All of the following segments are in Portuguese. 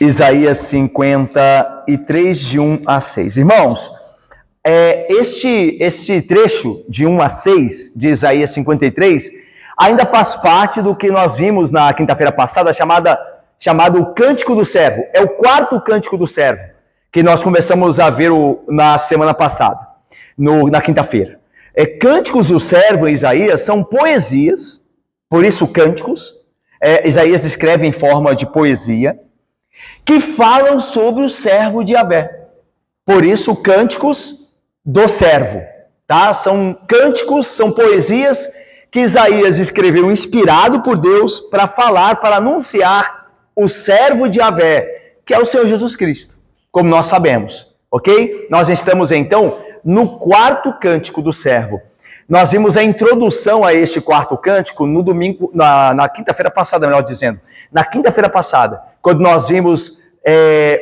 Isaías 53, de 1 a 6. Irmãos, este trecho de 1 a 6 de Isaías 53 ainda faz parte do que nós vimos na quinta-feira passada, chamado o Cântico do Servo. É o quarto Cântico do Servo, que nós começamos a ver na semana passada, na quinta-feira. Cânticos do Servo em Isaías são poesias, por isso cânticos. Isaías escreve em forma de poesia, que falam sobre o servo de Yahvé. Por isso, cânticos do servo, tá? São cânticos, são poesias que Isaías escreveu inspirado por Deus para falar, para anunciar o servo de Yahvé, que é o Senhor Jesus Cristo, como nós sabemos, ok? Nós estamos, então, no quarto cântico do servo. Nós vimos a introdução a este quarto cântico no domingo, na quinta-feira passada, melhor dizendo. Na quinta-feira passada, quando nós vimos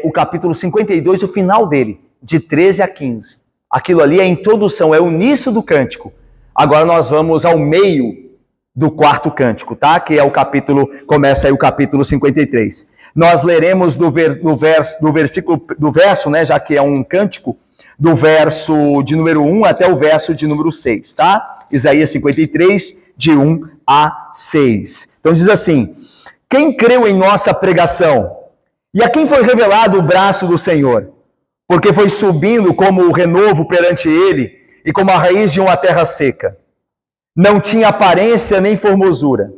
o capítulo 52, o final dele, de 13 a 15. Aquilo ali é a introdução, é o início do cântico. Agora nós vamos ao meio do quarto cântico, tá? Que é o capítulo, começa aí o capítulo 53. Nós leremos do verso, né, já que é um cântico, do verso de número 1 até o verso de número 6, tá? Isaías 53, de 1 a 6. Então diz assim: quem creu em nossa pregação? E a quem foi revelado o braço do Senhor? Porque foi subindo como o renovo perante ele, e como a raiz de uma terra seca. Não tinha aparência nem formosura.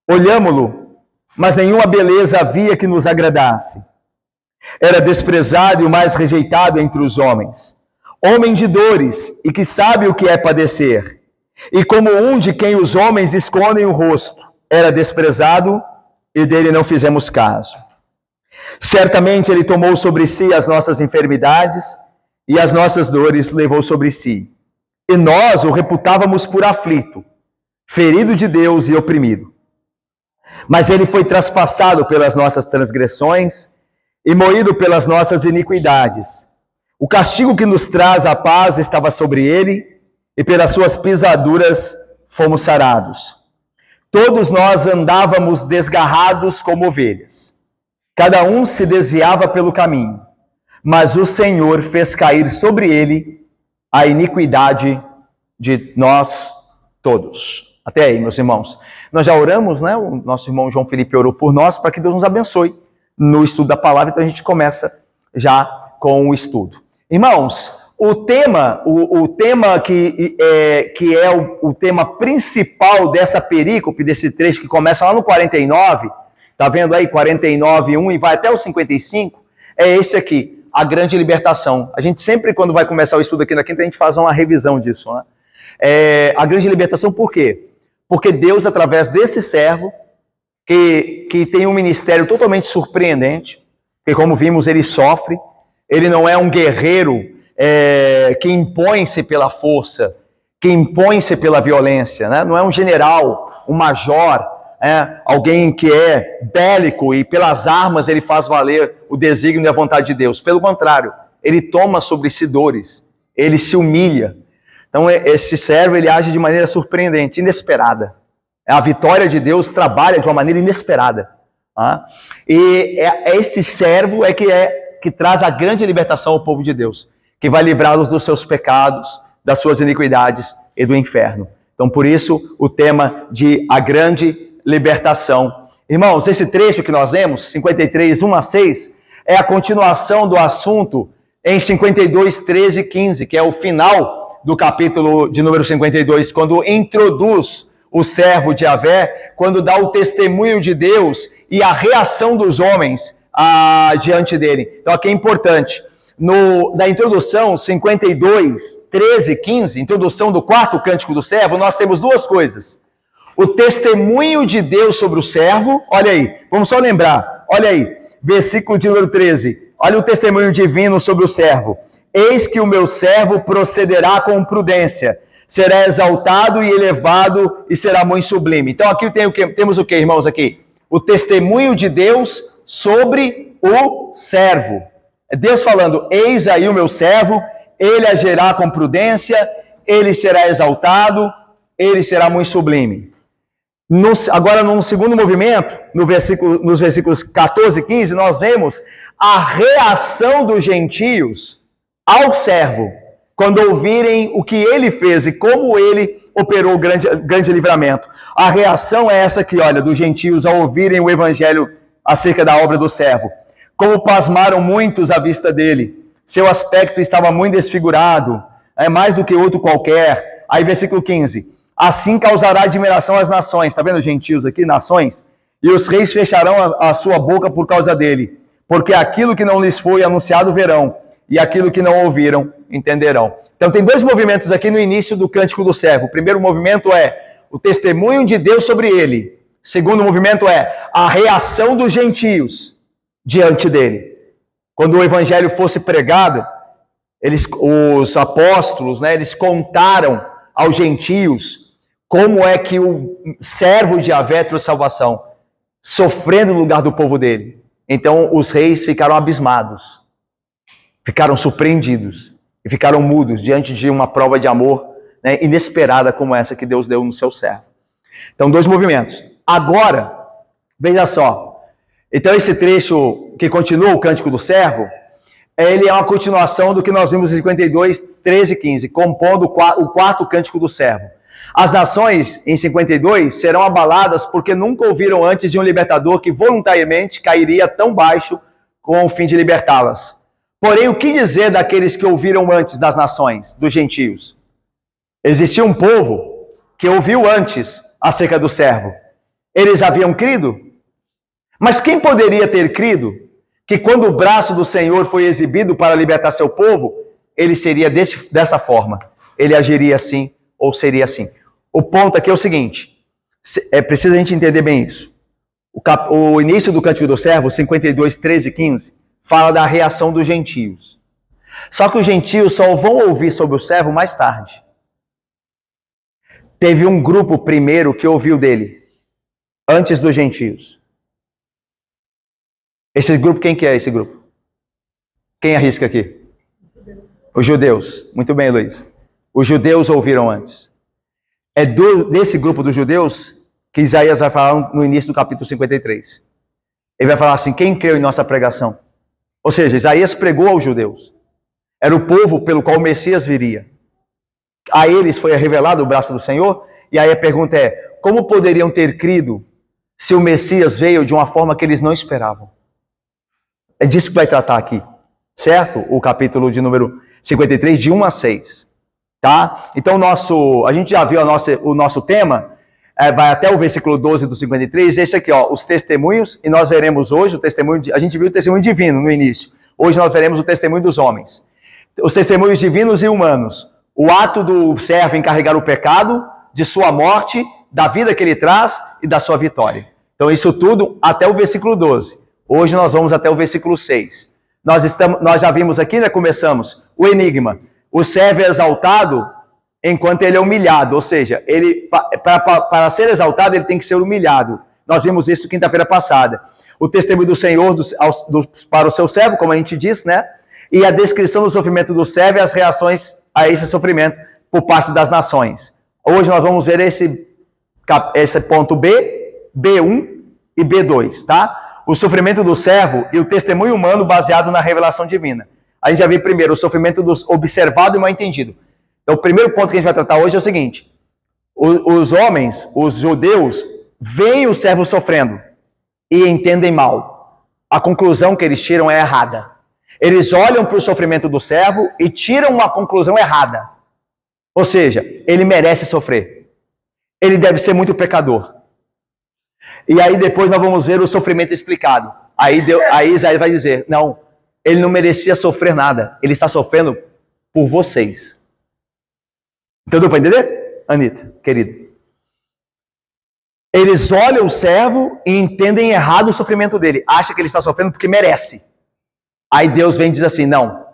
Olhámo-lo, mas nenhuma beleza havia que nos agradasse. Era desprezado e o mais rejeitado entre os homens. Homem de dores, e que sabe o que é padecer. E como um de quem os homens escondem o rosto. Era desprezado, e dele não fizemos caso. Certamente ele tomou sobre si as nossas enfermidades, e as nossas dores levou sobre si. E nós o reputávamos por aflito, ferido de Deus e oprimido. Mas ele foi traspassado pelas nossas transgressões e moído pelas nossas iniquidades. O castigo que nos traz a paz estava sobre ele, e pelas suas pisaduras fomos sarados. Todos nós andávamos desgarrados como ovelhas. Cada um se desviava pelo caminho, mas o Senhor fez cair sobre ele a iniquidade de nós todos. Até aí, meus irmãos. Nós já oramos, né? O nosso irmão João Felipe orou por nós para que Deus nos abençoe no estudo da palavra, então a gente começa já com o estudo. Irmãos, o tema que é o tema principal dessa perícope, desse trecho que começa lá no 49, tá vendo aí, 49:1 e vai até o 55, é esse aqui, a grande libertação. A gente sempre, quando vai começar o estudo aqui na quinta, a gente faz uma revisão disso, né? A grande libertação, por quê? Porque Deus, através desse servo, que tem um ministério totalmente surpreendente, que, como vimos, ele sofre, ele não é um guerreiro que impõe-se pela força, que impõe-se pela violência, né? Não é um general, um major, alguém que é bélico e pelas armas ele faz valer o desígnio e a vontade de Deus. Pelo contrário, ele toma sobre si dores, ele se humilha. Então esse servo, ele age de maneira surpreendente, inesperada. A vitória de Deus trabalha de uma maneira inesperada. E esse servo que traz a grande libertação ao povo de Deus, que vai livrá-los dos seus pecados, das suas iniquidades e do inferno. Então por isso o tema de a grande libertação. Irmãos, esse trecho que nós lemos, 53, 1 a 6, é a continuação do assunto em 52, 13 e 15, que é o final do capítulo de número 52, quando introduz o servo de Yahvé, quando dá o testemunho de Deus e a reação dos homens diante dele. Então aqui é importante, na introdução 52, 13 e 15, introdução do quarto cântico do servo, nós temos duas coisas. O testemunho de Deus sobre o servo, olha aí, vamos só lembrar, olha aí, versículo de número 13, olha o testemunho divino sobre o servo. Eis que o meu servo procederá com prudência, será exaltado e elevado e será muito sublime. Então aqui temos o que, irmãos, aqui? O testemunho de Deus sobre o servo. É Deus falando, eis aí o meu servo, ele agirá com prudência, ele será exaltado, ele será muito sublime. Agora, no segundo movimento, nos versículos 14 e 15, nós vemos a reação dos gentios ao servo, quando ouvirem o que ele fez e como ele operou o grande livramento. A reação é essa aqui, olha, dos gentios ao ouvirem o evangelho acerca da obra do servo. Como pasmaram muitos à vista dele. Seu aspecto estava muito desfigurado, mais do que outro qualquer. Aí, versículo 15. Assim causará admiração às nações. Está vendo, gentios aqui, nações? E os reis fecharão a sua boca por causa dele. Porque aquilo que não lhes foi anunciado verão, e aquilo que não ouviram entenderão. Então tem dois movimentos aqui no início do Cântico do Servo. O primeiro movimento é o testemunho de Deus sobre ele. O segundo movimento é a reação dos gentios diante dele. Quando o evangelho fosse pregado, os apóstolos, eles contaram aos gentios como é que o servo de Yahvé trouxe salvação, sofrendo no lugar do povo dele. Então os reis ficaram abismados, ficaram surpreendidos e ficaram mudos diante de uma prova de amor inesperada como essa que Deus deu no seu servo. Então, dois movimentos. Agora, veja só. Então, esse trecho que continua o Cântico do Servo, ele é uma continuação do que nós vimos em 52, 13 e 15, compondo o quarto Cântico do Servo. As nações, em 52, serão abaladas porque nunca ouviram antes de um libertador que voluntariamente cairia tão baixo com o fim de libertá-las. Porém, o que dizer daqueles que ouviram antes das nações, dos gentios? Existia um povo que ouviu antes acerca do servo. Eles haviam crido? Mas quem poderia ter crido que quando o braço do Senhor foi exibido para libertar seu povo, ele seria dessa forma? Ele agiria assim ou seria assim? O ponto aqui é o seguinte, é preciso a gente entender bem isso. O início do Cântico do Servo, 52, 13 e 15, fala da reação dos gentios. Só que os gentios só vão ouvir sobre o servo mais tarde. Teve um grupo primeiro que ouviu dele, antes dos gentios. Esse grupo, quem que é esse grupo? Quem arrisca aqui? Os judeus. Muito bem, Luiz. Os judeus ouviram antes. É desse grupo dos judeus que Isaías vai falar no início do capítulo 53. Ele vai falar assim, quem creu em nossa pregação? Ou seja, Isaías pregou aos judeus. Era o povo pelo qual o Messias viria. A eles foi revelado o braço do Senhor. E aí a pergunta é, como poderiam ter crido se o Messias veio de uma forma que eles não esperavam? É disso que vai tratar aqui, certo? O capítulo de número 53, de 1 a 6. Tá? Então a gente já viu o nosso tema, vai até o versículo 12 do 53, esse aqui, os testemunhos, e nós veremos hoje o testemunho, a gente viu o testemunho divino no início, hoje nós veremos o testemunho dos homens. Os testemunhos divinos e humanos, o ato do servo em carregar o pecado, de sua morte, da vida que ele traz e da sua vitória. Então isso tudo até o versículo 12. Hoje nós vamos até o versículo 6. Nós já vimos aqui, começamos, o enigma. O servo é exaltado enquanto ele é humilhado, ou seja, para ser exaltado ele tem que ser humilhado. Nós vimos isso quinta-feira passada. O testemunho do Senhor para o seu servo, como a gente disse, e a descrição do sofrimento do servo e as reações a esse sofrimento por parte das nações. Hoje nós vamos ver esse ponto B, B1 e B2, tá? O sofrimento do servo e o testemunho humano baseado na revelação divina. A gente já viu primeiro o sofrimento observado e mal entendido. Então, o primeiro ponto que a gente vai tratar hoje é o seguinte. Os homens, os judeus, veem o servo sofrendo e entendem mal. A conclusão que eles tiram é errada. Eles olham para o sofrimento do servo e tiram uma conclusão errada. Ou seja, ele merece sofrer. Ele deve ser muito pecador. E aí depois nós vamos ver o sofrimento explicado. Aí Isaías vai dizer, não, ele não merecia sofrer nada. Ele está sofrendo por vocês. Então deu para entender, Anitta, querida? Eles olham o servo e entendem errado o sofrimento dele. Acham que ele está sofrendo porque merece. Aí Deus vem e diz assim, não.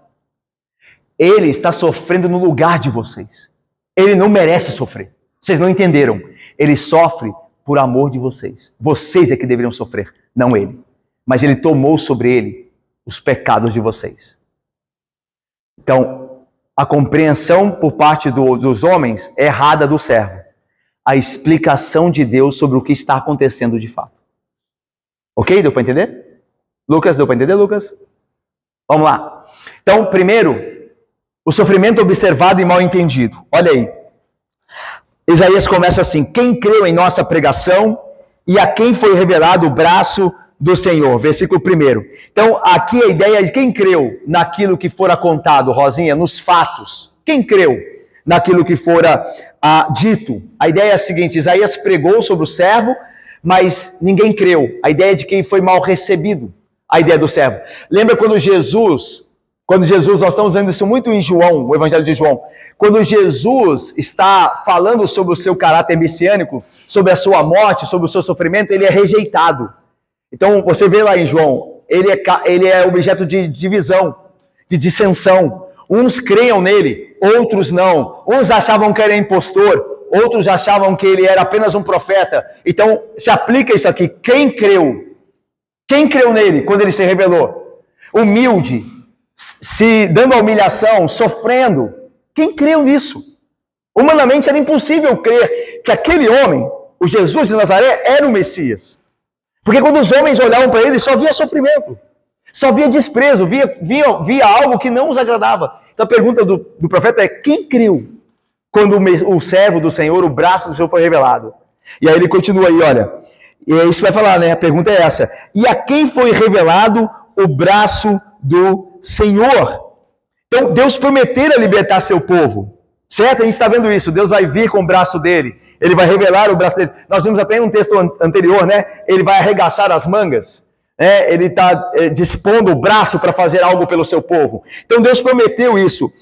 Ele está sofrendo no lugar de vocês. Ele não merece sofrer. Vocês não entenderam. Ele sofre por amor de vocês. Vocês é que deveriam sofrer, não ele. Mas ele tomou sobre ele os pecados de vocês. Então, a compreensão por parte dos homens é errada do servo. a explicação de Deus sobre o que está acontecendo de fato. Ok? Deu para entender? Lucas, deu para entender, Lucas? Vamos lá. Então, primeiro, o sofrimento observado e mal entendido. Olha aí. Isaías começa assim: quem creu em nossa pregação e a quem foi revelado o braço do Senhor. Versículo 1. Então, aqui a ideia é de quem creu naquilo que fora contado, Rosinha, nos fatos. Quem creu naquilo que fora dito? A ideia é a seguinte: Isaías pregou sobre o servo, mas ninguém creu. A ideia é de quem foi mal recebido, a ideia do servo. Lembra quando Jesus, nós estamos vendo isso muito em João, o Evangelho de João, quando Jesus está falando sobre o seu caráter messiânico, sobre a sua morte, sobre o seu sofrimento, ele é rejeitado. Então, você vê lá em João, ele é objeto de divisão, de dissensão. Uns creiam nele, outros não. Uns achavam que ele era impostor, outros achavam que ele era apenas um profeta. Então, se aplica isso aqui. Quem creu? Quem creu nele quando ele se revelou? Humilde, se dando a humilhação, sofrendo. Quem creu nisso? Humanamente era impossível crer que aquele homem, o Jesus de Nazaré, era o Messias. Porque quando os homens olhavam para ele, só via sofrimento, só via desprezo, via algo que não os agradava. Então a pergunta do profeta é: quem creu quando o servo do Senhor, o braço do Senhor foi revelado? E aí ele continua aí, olha, e é isso que vai falar, né? A pergunta é essa: e a quem foi revelado o braço do Senhor? Então Deus prometera libertar seu povo, certo? A gente está vendo isso, Deus vai vir com o braço dele, ele vai revelar o braço dele. Nós vimos até em um texto anterior, né? Ele vai arregaçar as mangas, né? Ele está dispondo o braço para fazer algo pelo seu povo. Então Deus prometeu isso,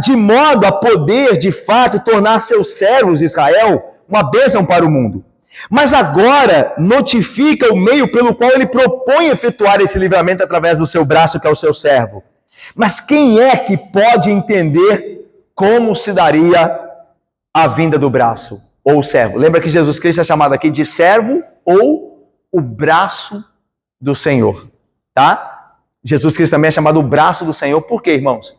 de modo a poder, de fato, tornar seus servos, Israel, uma bênção para o mundo. Mas agora notifica o meio pelo qual ele propõe efetuar esse livramento através do seu braço, que é o seu servo. Mas quem é que pode entender como se daria a vinda do braço ou o servo? Lembra que Jesus Cristo é chamado aqui de servo ou o braço do Senhor, tá? Jesus Cristo também é chamado o braço do Senhor. Por quê, irmãos?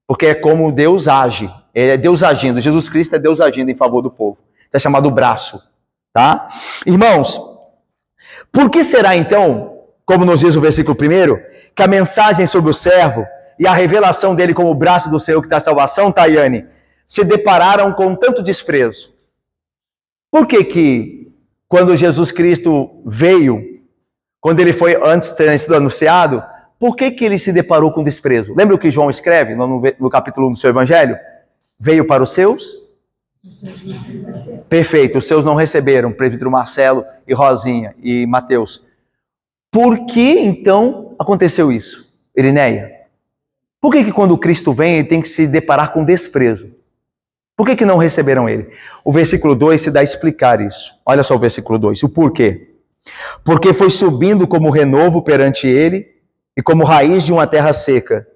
Porque é como Deus age, é Deus agindo. Jesus Cristo é Deus agindo em favor do povo. É chamado o braço, tá? Irmãos, por que será então, como nos diz o versículo 1, que a mensagem sobre o servo e a revelação dele como o braço do Senhor que traz salvação, Tayane, se depararam com tanto desprezo? Por que quando Jesus Cristo veio, quando ele foi antes de ter sido anunciado, por que ele se deparou com desprezo? Lembra o que João escreve no capítulo 1 do seu evangelho? Veio para os seus? Perfeito, os seus não receberam, presbítero Marcelo e Rosinha e Mateus. Por que então aconteceu isso, Irineia? Por que quando Cristo vem, ele tem que se deparar com desprezo? Por que não receberam ele? O versículo 2 se dá a explicar isso. Olha só o versículo 2, o porquê. Porque foi subindo como renovo perante ele e como raiz de uma terra seca.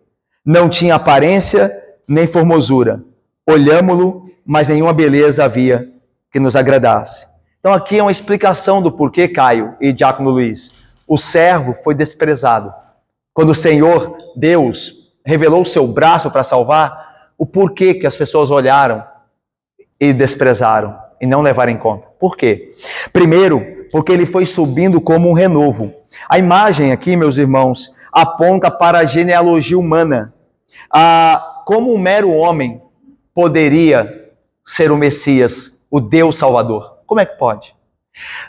Não tinha aparência nem formosura. Olhámo-lo, mas nenhuma beleza havia que nos agradasse. Então aqui é uma explicação do porquê, Caio e Diácono Luiz. O servo foi desprezado. Quando o Senhor, Deus, revelou o seu braço para salvar, o porquê que as pessoas olharam e desprezaram e não levaram em conta. Por quê? Primeiro, porque ele foi subindo como um renovo. A imagem aqui, meus irmãos, aponta para a genealogia humana. Como um mero homem poderia ser o Messias, o Deus Salvador? Como é que pode?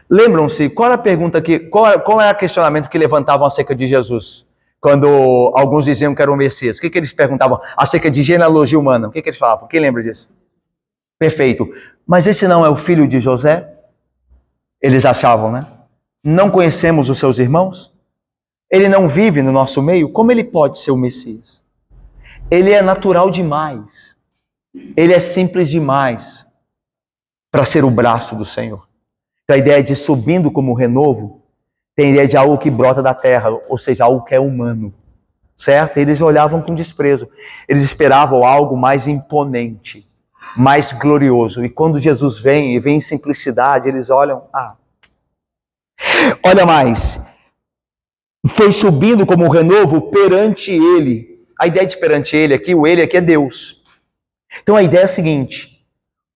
Lembram-se, qual era a pergunta qual era o questionamento que levantavam acerca de Jesus? Quando alguns diziam que era o Messias, o que eles perguntavam acerca de genealogia humana? O que eles falavam? Quem lembra disso? Perfeito. Mas esse não é o filho de José? Eles achavam, né? Não conhecemos os seus irmãos? Ele não vive no nosso meio? Como ele pode ser o Messias? Ele é natural demais. Ele é simples demais para ser o braço do Senhor. Então a ideia de subindo como renovo tem a ideia de algo que brota da terra, ou seja, algo que é humano, certo? Eles olhavam com desprezo. Eles esperavam algo mais imponente, mais glorioso. E quando Jesus vem, e vem em simplicidade, eles olham, olha mais, foi subindo como um renovo perante ele. A ideia de perante ele aqui, o ele aqui é Deus. Então a ideia é a seguinte: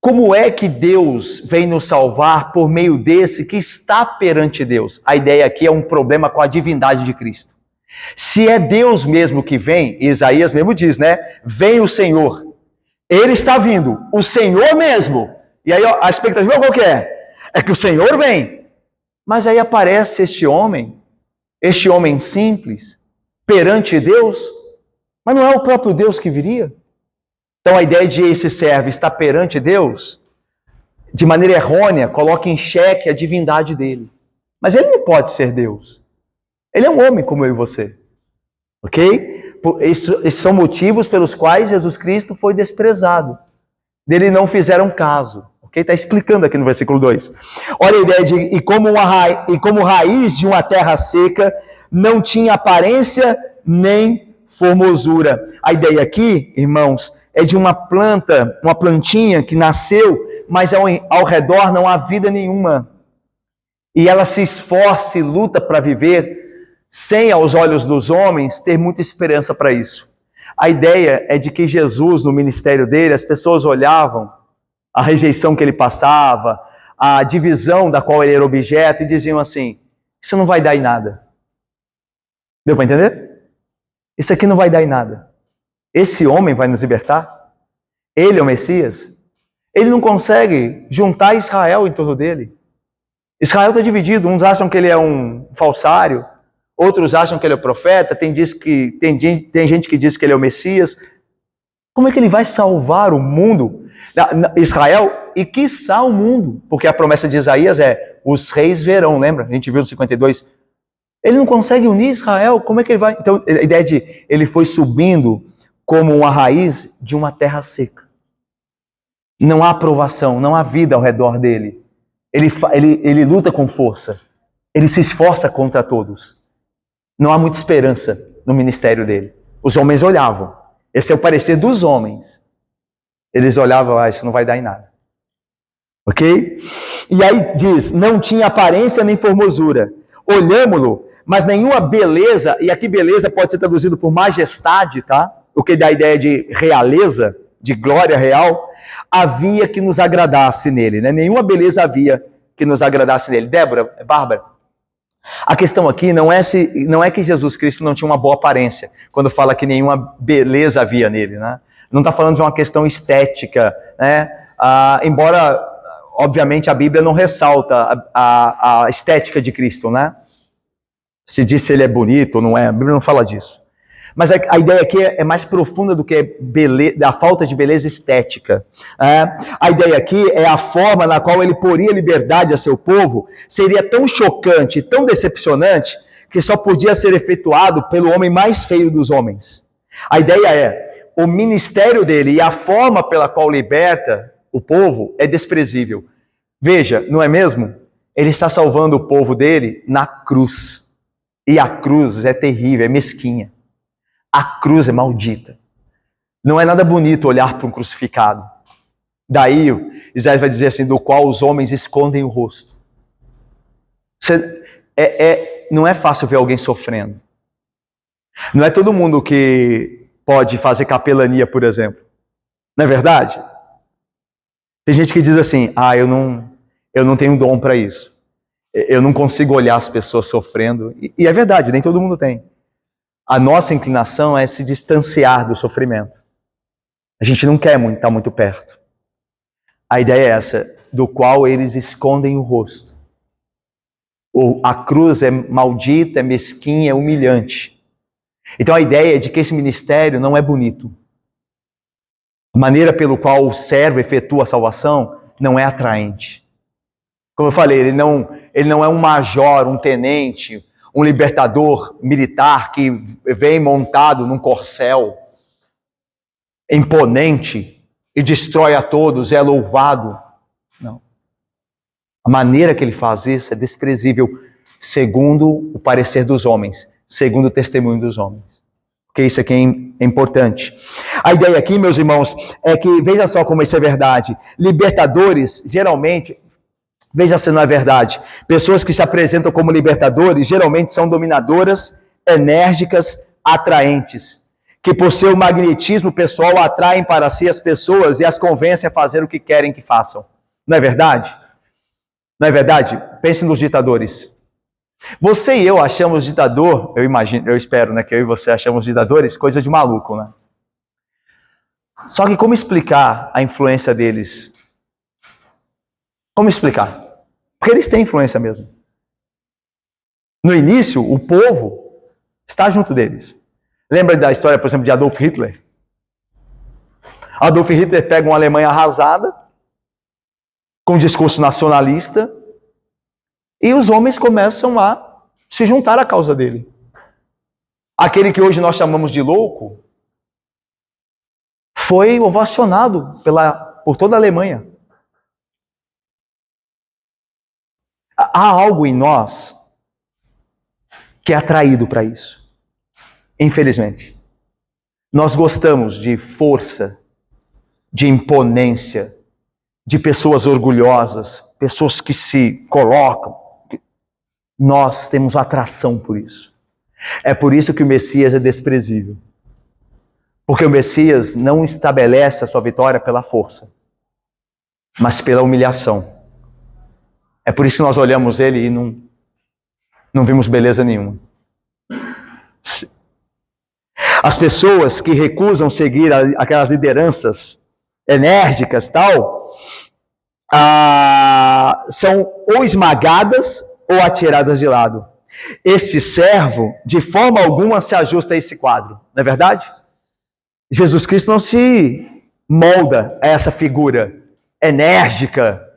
Como é que Deus vem nos salvar por meio desse que está perante Deus? A ideia aqui é um problema com a divindade de Cristo. Se é Deus mesmo que vem, Isaías mesmo diz, né? Vem o Senhor. Ele está vindo, o Senhor mesmo. E aí a expectativa qual que é? É que o Senhor vem. Mas aí aparece este homem simples, perante Deus, mas não é o próprio Deus que viria? Então a ideia de esse servo estar perante Deus, de maneira errônea, coloca em xeque a divindade dele. Mas ele não pode ser Deus. Ele é um homem como eu e você. Ok? Esses são motivos pelos quais Jesus Cristo foi desprezado. Dele não fizeram caso. Ok? Está explicando aqui no versículo 2. Olha a ideia de e como raiz de uma terra seca, não tinha aparência nem formosura. A ideia aqui, irmãos, é de uma plantinha que nasceu, mas ao redor não há vida nenhuma. E ela se esforça e luta para viver, sem, aos olhos dos homens, ter muita esperança para isso. A ideia é de que Jesus, no ministério dele, as pessoas olhavam a rejeição que ele passava, a divisão da qual ele era objeto, e diziam assim, isso não vai dar em nada. Deu para entender? Isso aqui não vai dar em nada. Esse homem vai nos libertar? Ele é o Messias? Ele não consegue juntar Israel em torno dele. Israel está dividido, uns acham que ele é um falsário, outros acham que ele é o profeta, tem gente que diz que ele é o Messias. Como é que ele vai salvar o mundo, Israel e quiçá o mundo? Porque a promessa de Isaías é, os reis verão, lembra? A gente viu no 52. Ele não consegue unir Israel, como é que ele vai? Então a ideia de ele foi subindo como uma raiz de uma terra seca. Não há aprovação, não há vida ao redor dele. Ele luta com força, ele se esforça contra todos. Não há muita esperança no ministério dele. Os homens olhavam, esse é o parecer dos homens. Eles olhavam, isso não vai dar em nada. Ok? E aí diz, não tinha aparência nem formosura. Olhamo-lo, mas nenhuma beleza, e aqui beleza pode ser traduzido por majestade, tá? O que dá a ideia de realeza, de glória real, havia que nos agradasse nele, né? Nenhuma beleza havia que nos agradasse nele. Débora, Bárbara, a questão aqui não é que Jesus Cristo não tinha uma boa aparência, quando fala que nenhuma beleza havia nele, né? Não está falando de uma questão estética, né? Embora, obviamente, a Bíblia não ressalta a estética de Cristo, né? Se diz se ele é bonito ou não é, a Bíblia não fala disso. Mas a ideia aqui é mais profunda do que a falta de beleza estética. A ideia aqui é a forma na qual ele poria liberdade a seu povo, seria tão chocante, tão decepcionante, que só podia ser efetuado pelo homem mais feio dos homens. A ideia é, o ministério dele e a forma pela qual liberta o povo é desprezível. Veja, não é mesmo? Ele está salvando o povo dele na cruz. E a cruz é terrível, é mesquinha. A cruz é maldita. Não é nada bonito olhar para um crucificado. Daí, Isaías vai dizer assim, do qual os homens escondem o rosto. Não é fácil ver alguém sofrendo. Não é todo mundo que pode fazer capelania, por exemplo. Não é verdade? Tem gente que diz assim, eu não tenho dom para isso. Eu não consigo olhar as pessoas sofrendo. E é verdade, nem todo mundo tem. A nossa inclinação é se distanciar do sofrimento. A gente não quer estar muito perto. A ideia é essa, do qual eles escondem o rosto. A cruz é maldita, é mesquinha, é humilhante. Então a ideia é de que esse ministério não é bonito. A maneira pelo qual o servo efetua a salvação não é atraente. Como eu falei, ele não é um major, um tenente, um libertador militar que vem montado num corcel imponente e destrói a todos, é louvado. Não. A maneira que ele faz isso é desprezível, segundo o parecer dos homens, segundo o testemunho dos homens. Porque isso aqui é importante. A ideia aqui, meus irmãos, é que, veja só como isso é verdade, libertadores, geralmente, veja se não é verdade, pessoas que se apresentam como libertadores, geralmente são dominadoras, enérgicas, atraentes. que por seu magnetismo pessoal atraem para si as pessoas e as convencem a fazer o que querem que façam. Não é verdade? Não é verdade? Pense nos ditadores. Você e eu achamos ditador, eu espero, né, que eu e você achamos ditadores coisa de maluco, né? Só que como explicar a influência deles? Como explicar? Porque eles têm influência mesmo. No início, o povo está junto deles. Lembra da história, por exemplo, de Adolf Hitler? Adolf Hitler pega uma Alemanha arrasada, com um discurso nacionalista, e os homens começam a se juntar à causa dele. Aquele que hoje nós chamamos de louco, foi ovacionado por toda a Alemanha. Há algo em nós que é atraído para isso. Infelizmente. Nós gostamos de força, de imponência, de pessoas orgulhosas, pessoas que se colocam. Nós temos atração por isso. É por isso que o Messias é desprezível. Porque o Messias não estabelece a sua vitória pela força, mas pela humilhação. É por isso que nós olhamos ele e não vimos beleza nenhuma. As pessoas que recusam seguir aquelas lideranças enérgicas, tal, são ou esmagadas ou atiradas de lado. Este servo, de forma alguma, se ajusta a esse quadro, não é verdade? Jesus Cristo não se molda a essa figura enérgica,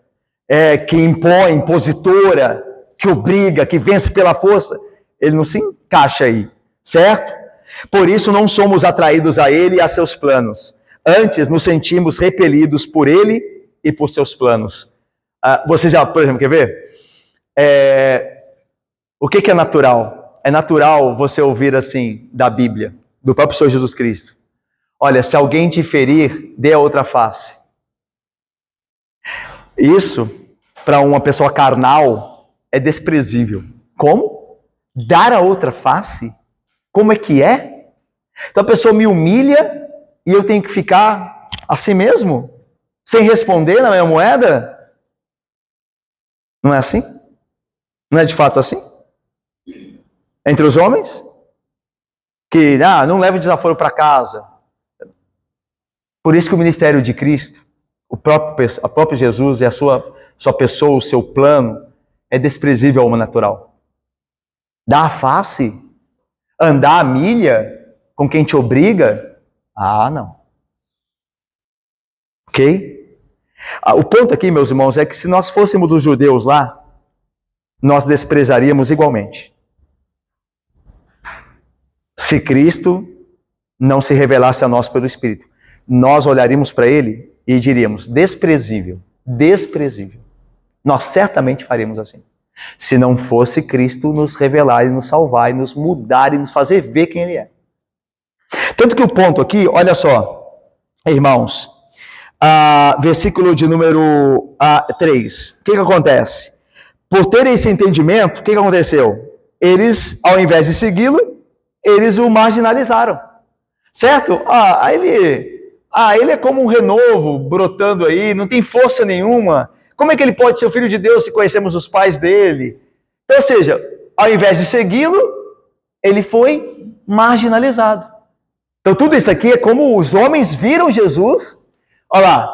que impõe, impositora, que obriga, que vence pela força. Ele não se encaixa aí, certo? Por isso não somos atraídos a ele e a seus planos. Antes nos sentimos repelidos por ele e por seus planos. Você já, por exemplo, quer ver? O que é natural? É natural você ouvir assim, da Bíblia, do próprio Senhor Jesus Cristo. Olha, se alguém te ferir, dê a outra face. Isso, para uma pessoa carnal, é desprezível. Como? Dar a outra face? Como é que é? Então a pessoa me humilha e eu tenho que ficar assim mesmo? Sem responder na minha moeda? Não é assim? Não é de fato assim? Entre os homens? Que, não leva o desaforo para casa. Por isso que o ministério de Cristo, a próprio Jesus e a sua pessoa, o seu plano, é desprezível ao homem natural. Dar a face? Andar a milha com quem te obriga? Não. Ok? O ponto aqui, meus irmãos, é que se nós fôssemos os judeus lá, nós desprezaríamos igualmente. Se Cristo não se revelasse a nós pelo Espírito, nós olharíamos para ele e diríamos, desprezível, desprezível. Nós certamente faríamos assim. Se não fosse Cristo nos revelar e nos salvar e nos mudar e nos fazer ver quem ele é. Tanto que o ponto aqui, olha só, irmãos, versículo de número 3. O que acontece? Por terem esse entendimento, o que aconteceu? Eles, ao invés de segui-lo, eles o marginalizaram. Certo? Ele é como um renovo brotando aí, não tem força nenhuma. Como é que ele pode ser o filho de Deus se conhecemos os pais dele? Então, ou seja, ao invés de segui-lo, ele foi marginalizado. Então, tudo isso aqui é como os homens viram Jesus. Olha lá,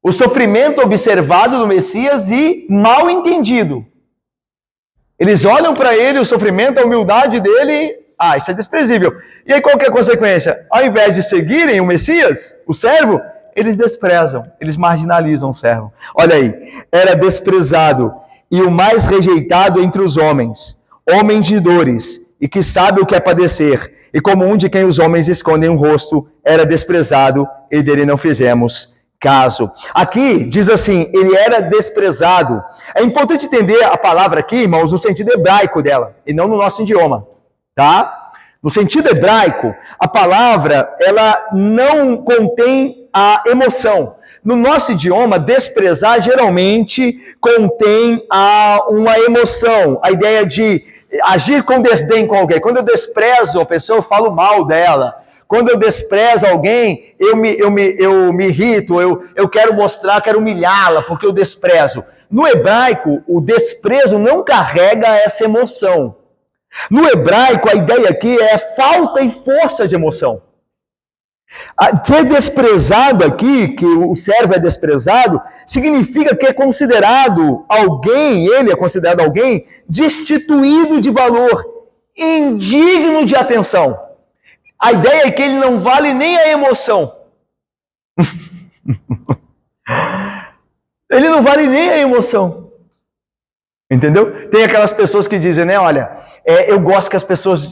o sofrimento observado do Messias e mal entendido. Eles olham para ele, o sofrimento, a humildade dele, isso é desprezível. E aí qual que é a consequência? Ao invés de seguirem o Messias, o servo, eles desprezam, eles marginalizam o servo. Olha aí, era desprezado e o mais rejeitado entre os homens, homem de dores e que sabe o que é padecer, e como um de quem os homens escondem o rosto, era desprezado e dele não fizemos caso. Aqui diz assim, ele era desprezado. É importante entender a palavra aqui, irmãos, no sentido hebraico dela, e não no nosso idioma, tá? No sentido hebraico, a palavra, ela não contém a emoção. No nosso idioma, desprezar geralmente contém uma emoção, a ideia de agir com desdém com alguém. Quando eu desprezo a pessoa, eu falo mal dela. Quando eu desprezo alguém, eu me irrito, eu quero mostrar, quero humilhá-la, porque eu desprezo. No hebraico, o desprezo não carrega essa emoção. No hebraico, a ideia aqui é falta e força de emoção. Ser desprezado aqui, que o servo é desprezado, significa que é considerado alguém, ele é considerado alguém destituído de valor, indigno de atenção. A ideia é que ele não vale nem a emoção. Ele não vale nem a emoção. Entendeu? Tem aquelas pessoas que dizem, né, olha, eu gosto que as pessoas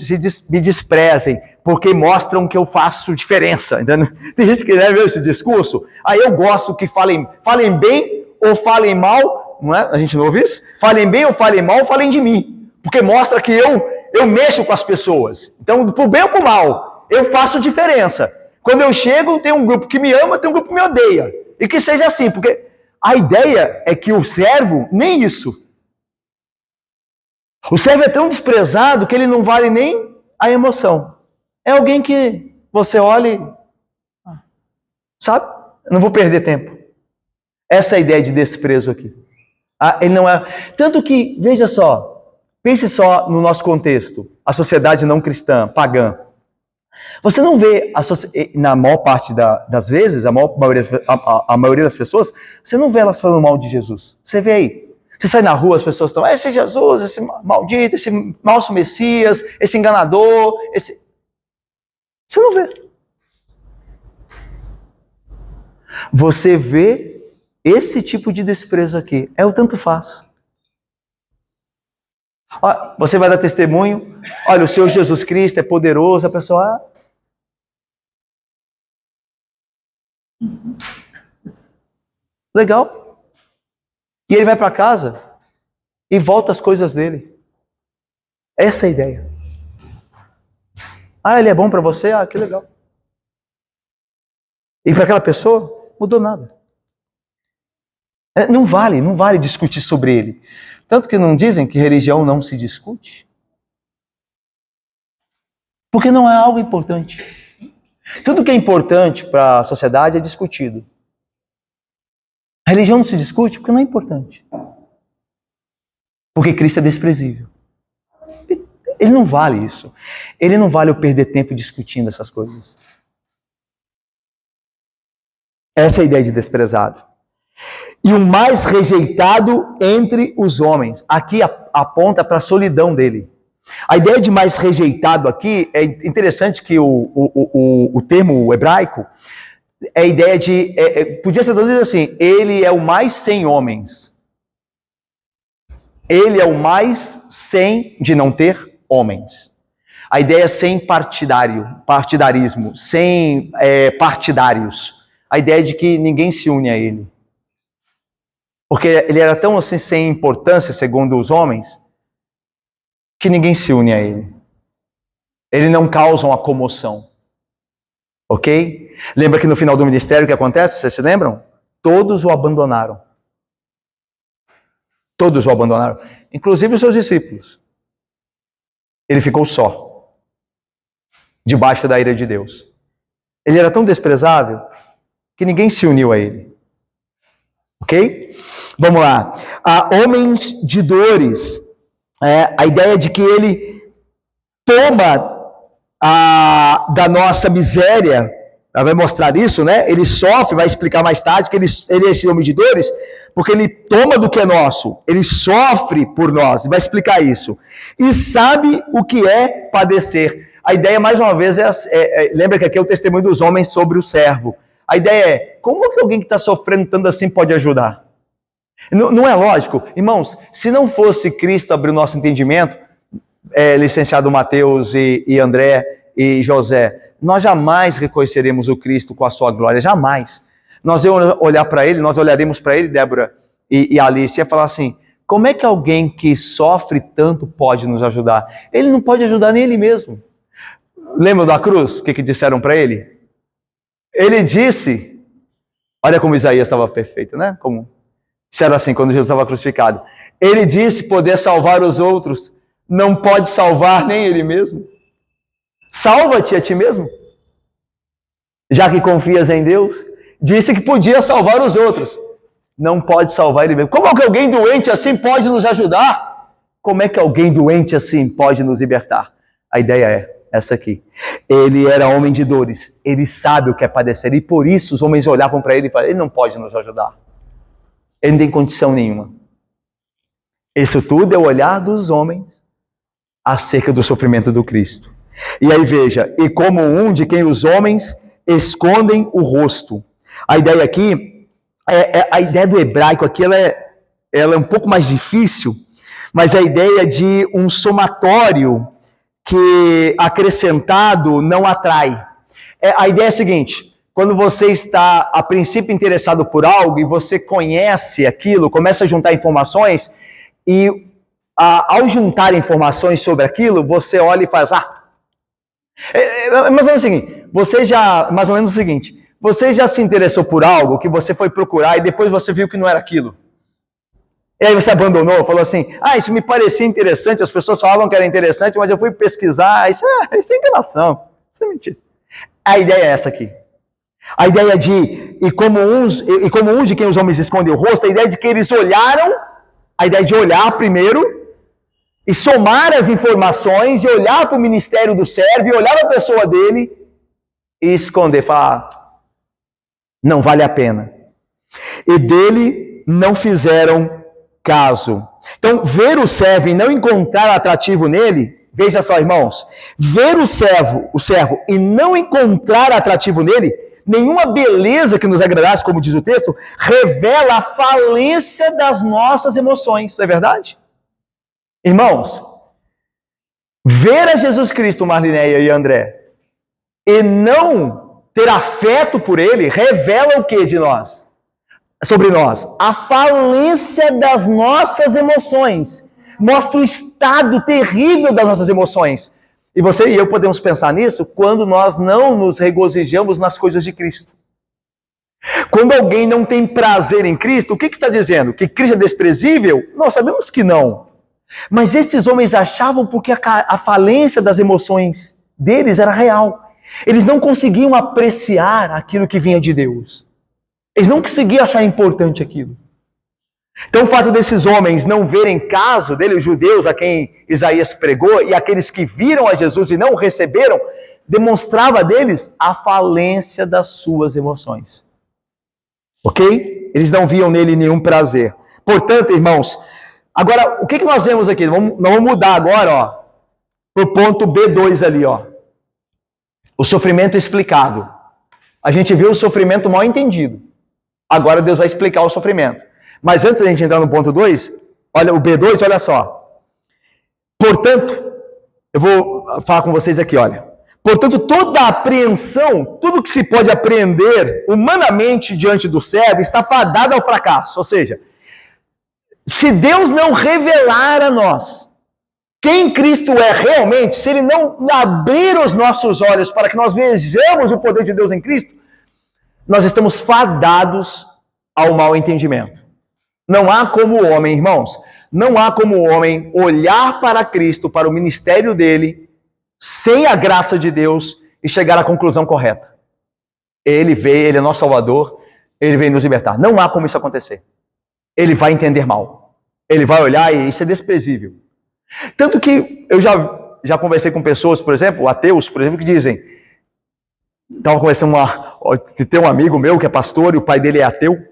me desprezem, porque mostram que eu faço diferença. Entendeu? Tem gente que deve ver esse discurso. Aí eu gosto que falem bem ou falem mal, não é? A gente não ouve isso? Falem bem ou falem mal, falem de mim. Porque mostra que eu mexo com as pessoas. Então, pro bem ou pro mal, eu faço diferença. Quando eu chego, tem um grupo que me ama, tem um grupo que me odeia. E que seja assim, porque a ideia é que o servo, nem isso. O servo é tão desprezado que ele não vale nem a emoção. É alguém que você olha e... sabe? Eu não vou perder tempo. Essa é a ideia de desprezo aqui. Ele não é... Tanto que, veja só, pense só no nosso contexto. A sociedade não cristã, pagã. Você não vê, na maior parte das vezes, a maioria das pessoas, você não vê elas falando mal de Jesus. Você vê aí. Você sai na rua, as pessoas estão, esse Jesus, esse maldito, esse falso Messias, esse enganador, esse... Você não vê. Você vê esse tipo de desprezo aqui. É o tanto faz. Você vai dar testemunho, olha, o Senhor Jesus Cristo é poderoso, a pessoa... legal. E ele vai para casa e volta as coisas dele. Essa é a ideia. Ele é bom para você? Que legal. E para aquela pessoa, mudou nada. Não vale discutir sobre ele. Tanto que não dizem que religião não se discute. Porque não é algo importante. Tudo que é importante para a sociedade é discutido. A religião não se discute porque não é importante. Porque Cristo é desprezível. Ele não vale isso. Ele não vale eu perder tempo discutindo essas coisas. Essa é a ideia de desprezado. E o mais rejeitado entre os homens. Aqui aponta para a solidão dele. A ideia de mais rejeitado aqui, é interessante que o termo hebraico é a ideia de... podia ser traduzido assim, ele é o mais sem homens. Ele é o mais sem de não ter homens. A ideia é sem partidarismo, sem partidários. A ideia de que ninguém se une a ele. Porque ele era tão assim sem importância, segundo os homens, que ninguém se une a ele. Ele não causa uma comoção. Ok? Lembra que no final do ministério o que acontece? Vocês se lembram? Todos o abandonaram. Todos o abandonaram. Inclusive os seus discípulos. Ele ficou só. Debaixo da ira de Deus. Ele era tão desprezável que ninguém se uniu a ele. Ok? Vamos lá. Homens de dores. A ideia de que ele toma da nossa miséria, ela vai mostrar isso, né? Ele sofre, vai explicar mais tarde que ele é esse homem de dores, porque ele toma do que é nosso, ele sofre por nós, vai explicar isso. E sabe o que é padecer. A ideia, mais uma vez, lembra que aqui é o testemunho dos homens sobre o servo. A ideia é, como que alguém que está sofrendo tanto assim pode ajudar? Não é lógico? Irmãos, se não fosse Cristo abrir o nosso entendimento, licenciado Mateus e André e José, nós jamais reconheceremos o Cristo com a sua glória, jamais. Nós íamos olhar para ele, nós olharemos para ele, Débora e Alice, e ia falar assim, como é que alguém que sofre tanto pode nos ajudar? Ele não pode ajudar nem ele mesmo. Lembra da cruz? O que disseram para ele? Ele disse, olha como Isaías estava perfeito, né? Como disseram assim, quando Jesus estava crucificado. Ele disse poder salvar os outros, não pode salvar nem ele mesmo. Salva-te a ti mesmo. Já que confias em Deus, disse que podia salvar os outros. Não pode salvar ele mesmo. Como é que alguém doente assim pode nos ajudar? Como é que alguém doente assim pode nos libertar? A ideia é essa aqui. Ele era homem de dores. Ele sabe o que é padecer. E por isso os homens olhavam para ele e falavam, ele não pode nos ajudar. Ele não tem condição nenhuma. Isso tudo é o olhar dos homens acerca do sofrimento do Cristo. E aí veja, e como um de quem os homens escondem o rosto. A ideia aqui, a ideia do hebraico aqui, ela é um pouco mais difícil, mas a ideia de um somatório que acrescentado não atrai. A ideia é a seguinte, quando você está a princípio interessado por algo e você conhece aquilo, começa a juntar informações e ao juntar informações sobre aquilo, você olha e faz, mais ou menos o seguinte, você já se interessou por algo que você foi procurar e depois você viu que não era aquilo. E aí você abandonou, falou assim, isso me parecia interessante, as pessoas falavam que era interessante, mas eu fui pesquisar, isso é enganação, isso é mentira. A ideia é essa aqui. A ideia de, e como um de quem os homens escondem o rosto, a ideia de que eles olharam, a ideia de olhar primeiro, e somar as informações, e olhar para o ministério do servo, e olhar para a pessoa dele, e esconder, falar, não vale a pena. E dele não fizeram caso. Então, ver o servo e não encontrar atrativo nele, veja só, irmãos, ver o servo e não encontrar atrativo nele, nenhuma beleza que nos agradasse, como diz o texto, revela a falência das nossas emoções, não é verdade? Irmãos, ver a Jesus Cristo, Marlinéia e André, e não ter afeto por ele, revela o que de nós? Sobre nós? A falência das nossas emoções. Mostra o estado terrível das nossas emoções. E você e eu podemos pensar nisso quando nós não nos regozijamos nas coisas de Cristo. Quando alguém não tem prazer em Cristo, o que está dizendo? Que Cristo é desprezível? Nós sabemos que não. Mas estes homens achavam porque a falência das emoções deles era real. Eles não conseguiam apreciar aquilo que vinha de Deus. Eles não conseguiam achar importante aquilo. Então o fato desses homens não verem caso dele, os judeus a quem Isaías pregou, e aqueles que viram a Jesus e não o receberam, demonstrava deles a falência das suas emoções. Ok? Eles não viam nele nenhum prazer. Portanto, irmãos, agora, o que nós vemos aqui? Nós vamos mudar agora, para o ponto B2 ali, o sofrimento explicado. A gente viu o sofrimento mal entendido. Agora Deus vai explicar o sofrimento. Mas antes da gente entrar no ponto 2, olha, o B2, olha só. Portanto, eu vou falar com vocês aqui, olha. Portanto, toda apreensão, tudo que se pode apreender humanamente diante do servo está fadado ao fracasso. Ou seja, se Deus não revelar a nós quem Cristo é realmente, se Ele não abrir os nossos olhos para que nós vejamos o poder de Deus em Cristo, nós estamos fadados ao mau entendimento. Não há como o homem, irmãos, não há como o homem olhar para Cristo, para o ministério dele, sem a graça de Deus e chegar à conclusão correta. Ele veio, ele é nosso Salvador, ele veio nos libertar. Não há como isso acontecer. Ele vai entender mal. Ele vai olhar e isso é desprezível. Tanto que eu já conversei com pessoas, por exemplo, ateus, por exemplo, que dizem, estava conversando, tem um amigo meu que é pastor e o pai dele é ateu.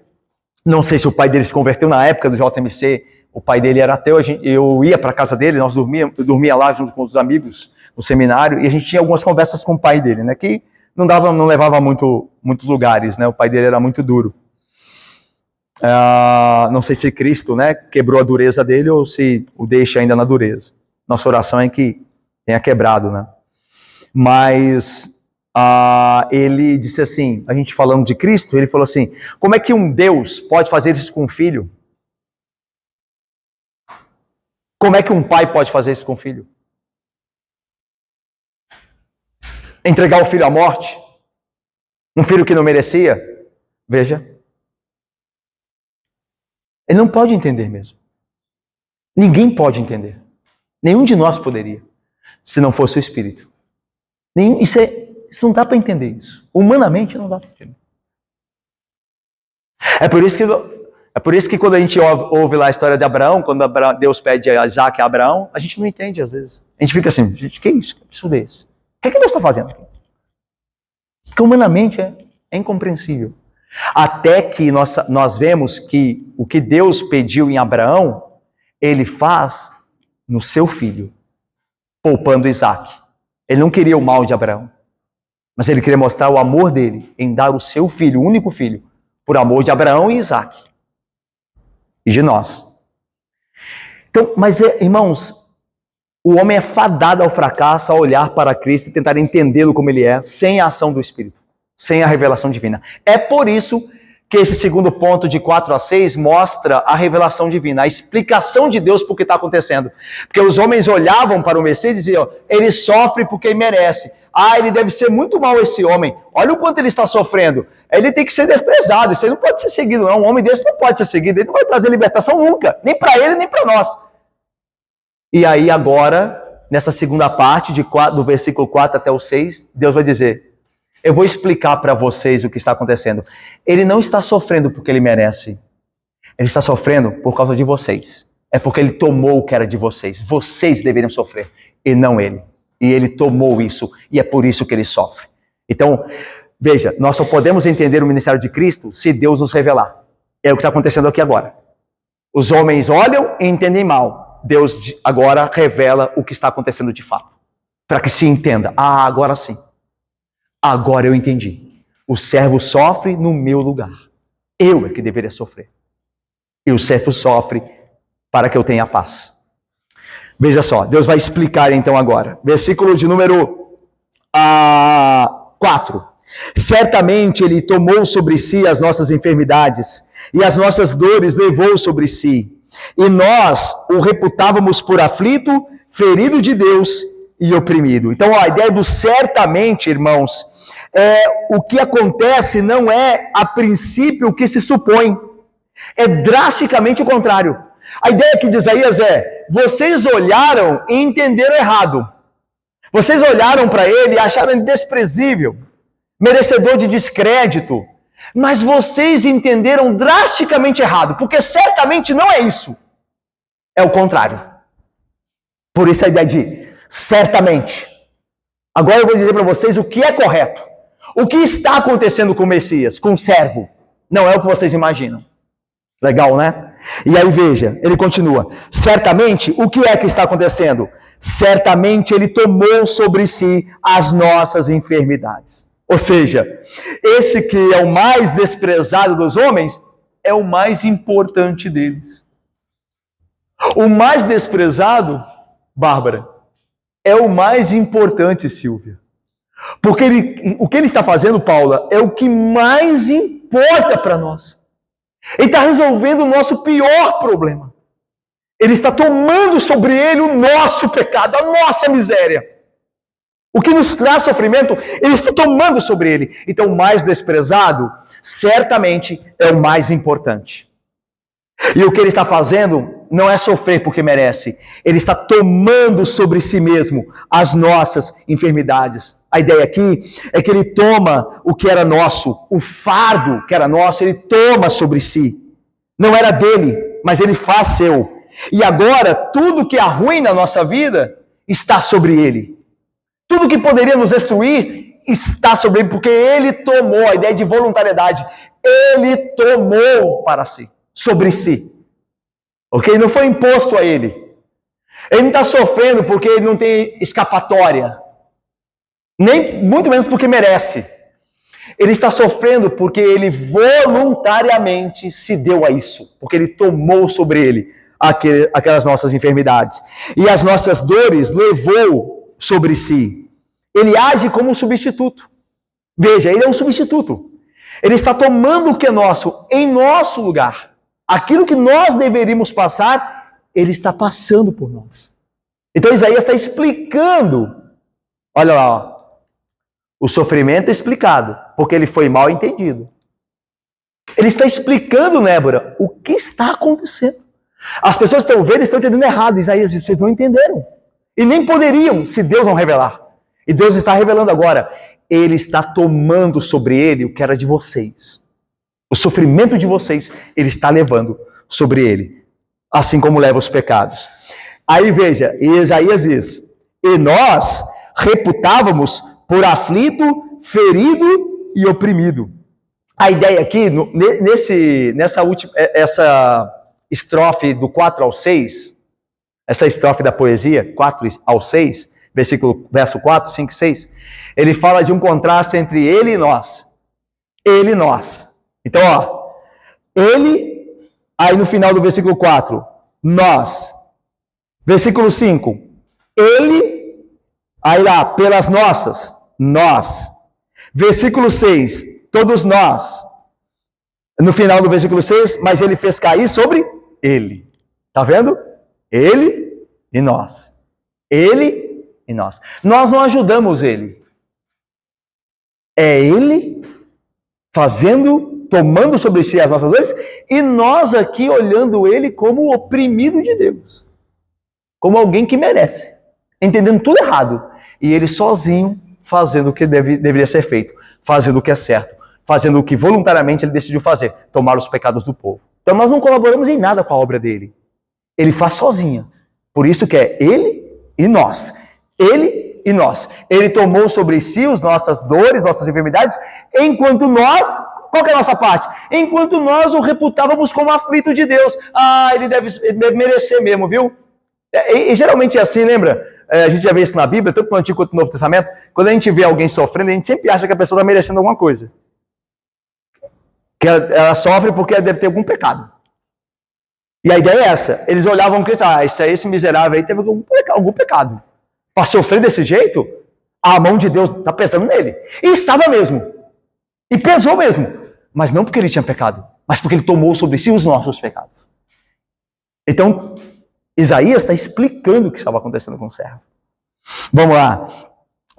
Não sei se o pai dele se converteu na época do JMC, o pai dele era ateu, eu ia para a casa dele, eu dormia lá junto com os amigos no seminário, e a gente tinha algumas conversas com o pai dele, né, que não levava muitos lugares, né, o pai dele era muito duro. Não sei se Cristo, né, quebrou a dureza dele ou se o deixa ainda na dureza. Nossa oração é que tenha quebrado, né. Mas ele disse assim, a gente falando de Cristo, ele falou assim, como é que um Deus pode fazer isso com um filho? Como é que um pai pode fazer isso com um filho? Entregar o filho à morte? Um filho que não merecia? Veja. Ele não pode entender mesmo. Ninguém pode entender. Nenhum de nós poderia, se não fosse o Espírito. Isso é isso não dá para entender isso. Humanamente não dá para entender. É por isso que quando a gente ouve lá a história de Abraão, quando Deus pede a Isaac e a Abraão, a gente não entende às vezes. A gente fica assim, gente, que isso? Que absurdo é esse? O que Deus está fazendo aqui? Porque humanamente é incompreensível. Até que nós vemos que o que Deus pediu em Abraão, ele faz no seu filho, poupando Isaac. Ele não queria o mal de Abraão, mas ele queria mostrar o amor dele em dar o seu filho, o único filho, por amor de Abraão e Isaac. E de nós. Então, mas irmãos, o homem é fadado ao fracasso, a olhar para Cristo e tentar entendê-lo como ele é, sem a ação do Espírito, sem a revelação divina. É por isso que esse segundo ponto de 4 a 6 mostra a revelação divina, a explicação de Deus por que está acontecendo. Porque os homens olhavam para o Messias e diziam, ele sofre porque merece. Ah, ele deve ser muito mal esse homem. Olha o quanto ele está sofrendo. Ele tem que ser desprezado, isso aí não pode ser seguido não. Um homem desse não pode ser seguido, ele não vai trazer libertação nunca. Nem para ele, nem para nós. E aí agora, nessa segunda parte, do versículo 4 até o 6, Deus vai dizer, eu vou explicar para vocês o que está acontecendo. Ele não está sofrendo porque ele merece. Ele está sofrendo por causa de vocês. É porque ele tomou o que era de vocês. Vocês deveriam sofrer, e não ele. E ele tomou isso, e é por isso que ele sofre. Então, veja, nós só podemos entender o ministério de Cristo se Deus nos revelar. É o que está acontecendo aqui agora. Os homens olham e entendem mal. Deus agora revela o que está acontecendo de fato. Para que se entenda. Ah, agora sim. Agora eu entendi. O servo sofre no meu lugar. Eu é que deveria sofrer. E o servo sofre para que eu tenha paz. Veja só, Deus vai explicar então agora. Versículo de número 4. Certamente ele tomou sobre si as nossas enfermidades e as nossas dores levou sobre si. E nós o reputávamos por aflito, ferido de Deus e oprimido. Então a ideia do certamente, irmãos, o que acontece não é a princípio o que se supõe. É drasticamente o contrário. A ideia aqui de Isaías é, vocês olharam e entenderam errado. Vocês olharam para ele e acharam ele desprezível, merecedor de descrédito. Mas vocês entenderam drasticamente errado, porque certamente não é isso. É o contrário. Por isso a ideia de certamente. Agora eu vou dizer para vocês o que é correto. O que está acontecendo com o Messias, com o servo, não é o que vocês imaginam. Legal, né? E aí veja, ele continua. Certamente, o que é que está acontecendo? Certamente ele tomou sobre si as nossas enfermidades. Ou seja, esse que é o mais desprezado dos homens, é o mais importante deles. O mais desprezado, Bárbara, é o mais importante, Silvia. Porque o que ele está fazendo, Paula, é o que mais importa para nós. Ele está resolvendo o nosso pior problema. Ele está tomando sobre ele o nosso pecado, a nossa miséria. O que nos traz sofrimento, ele está tomando sobre ele. Então, o mais desprezado, certamente, é o mais importante. E o que ele está fazendo não é sofrer porque merece. Ele está tomando sobre si mesmo as nossas enfermidades. A ideia aqui é que ele toma o que era nosso, o fardo que era nosso, ele toma sobre si. Não era dele, mas ele faz seu. E agora, tudo que arruina a nossa vida está sobre ele. Tudo que poderia nos destruir está sobre ele, porque ele tomou, a ideia de voluntariedade, ele tomou para si, sobre si. Ok? Não foi imposto a ele. Ele não está sofrendo porque ele não tem escapatória. Nem muito menos porque merece. Ele está sofrendo porque ele voluntariamente se deu a isso. Porque ele tomou sobre ele aquelas nossas enfermidades. E as nossas dores levou sobre si. Ele age como um substituto. Veja, ele é um substituto. Ele está tomando o que é nosso em nosso lugar. Aquilo que nós deveríamos passar, ele está passando por nós. Então Isaías está explicando. Olha lá, ó. O sofrimento é explicado, porque ele foi mal entendido. Ele está explicando, Débora, o que está acontecendo. As pessoas estão vendo e estão entendendo errado. Isaías diz, vocês não entenderam. E nem poderiam, se Deus não revelar. E Deus está revelando agora. ele está tomando sobre ele o que era de vocês. O sofrimento de vocês, ele está levando sobre ele, assim como leva os pecados. Aí veja, Isaías diz, e nós reputávamos por aflito, ferido e oprimido. A ideia aqui, essa estrofe do 4 ao 6, essa estrofe da poesia, 4 ao 6, verso 4, 5 e 6, ele fala de um contraste entre ele e nós. Ele e nós. Então, ó, ele, aí no final do versículo 4, nós. Versículo 5, ele, aí lá, pelas nossas, nós. Versículo 6, todos nós. No final do versículo 6, mas ele fez cair sobre ele. Tá vendo? Ele e nós. Ele e nós. Nós não ajudamos ele. É ele tomando sobre si as nossas dores, e nós aqui olhando ele como oprimido de Deus. Como alguém que merece. Entendendo tudo errado. E ele sozinho fazendo o que deveria ser feito. Fazendo o que é certo. Fazendo o que voluntariamente ele decidiu fazer. Tomar os pecados do povo. Então nós não colaboramos em nada com a obra dele. Ele faz sozinho. Por isso que é ele e nós. Ele e nós. Ele tomou sobre si as nossas dores, nossas enfermidades, enquanto nós, qual que é a nossa parte? Enquanto nós o reputávamos como aflito de Deus. Ah, ele deve merecer mesmo, viu? E geralmente é assim, lembra? A gente já vê isso na Bíblia, tanto no Antigo quanto no Novo Testamento. Quando a gente vê alguém sofrendo, a gente sempre acha que a pessoa está merecendo alguma coisa. Que ela sofre porque ela deve ter algum pecado. E a ideia é essa. Eles olhavam e esse miserável aí teve algum pecado. Para sofrer desse jeito, a mão de Deus está pesando nele. E estava mesmo. E pesou mesmo. Mas não porque ele tinha pecado, mas porque ele tomou sobre si os nossos pecados. Então, Isaías está explicando o que estava acontecendo com o servo. Vamos lá.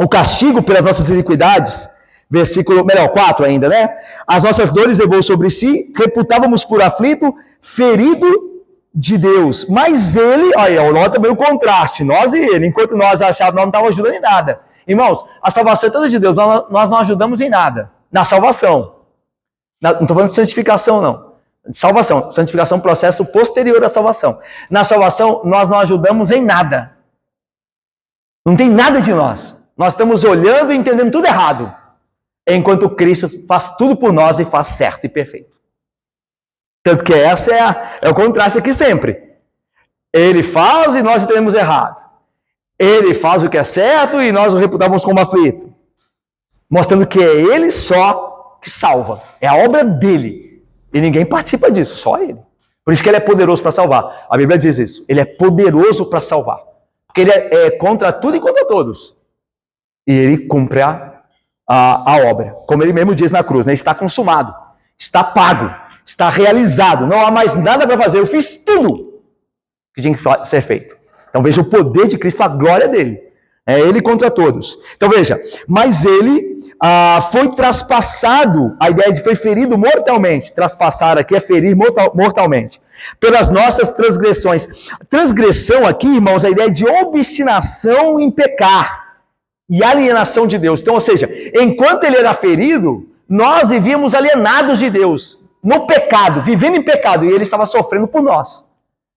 O castigo pelas nossas iniquidades, versículo 4 ainda, né? As nossas dores levou sobre si, reputávamos por aflito, ferido de Deus. Mas ele, olha, nota também o contraste, nós e ele. Enquanto nós achávamos, nós não estávamos ajudando em nada. Irmãos, a salvação é toda de Deus, nós não ajudamos em nada. Na salvação. Não estou falando de santificação, não. Salvação. Santificação é um processo posterior à salvação. Na salvação, nós não ajudamos em nada. Não tem nada de nós. Nós estamos olhando e entendendo tudo errado. Enquanto Cristo faz tudo por nós e faz certo e perfeito. Tanto que essa é o contraste aqui sempre. Ele faz e nós entendemos errado. Ele faz o que é certo e nós o reputamos como aflito. Mostrando que é ele só que salva. É a obra dele. E ninguém participa disso, só ele. Por isso que ele é poderoso para salvar. A Bíblia diz isso. Ele é poderoso para salvar. Porque ele é contra tudo e contra todos. E ele cumpre a obra. Como ele mesmo diz na cruz, né? Está consumado. Está pago. Está realizado. Não há mais nada para fazer. Eu fiz tudo que tinha que ser feito. Então veja o poder de Cristo, a glória dele. É ele contra todos. Então veja, mas ele foi traspassado, a ideia de foi ferido mortalmente. Traspassar aqui é ferir mortalmente. Pelas nossas transgressões. Transgressão aqui, irmãos, é a ideia de obstinação em pecar e alienação de Deus. Então, ou seja, enquanto ele era ferido, nós vivíamos alienados de Deus, no pecado, vivendo em pecado, e ele estava sofrendo por nós.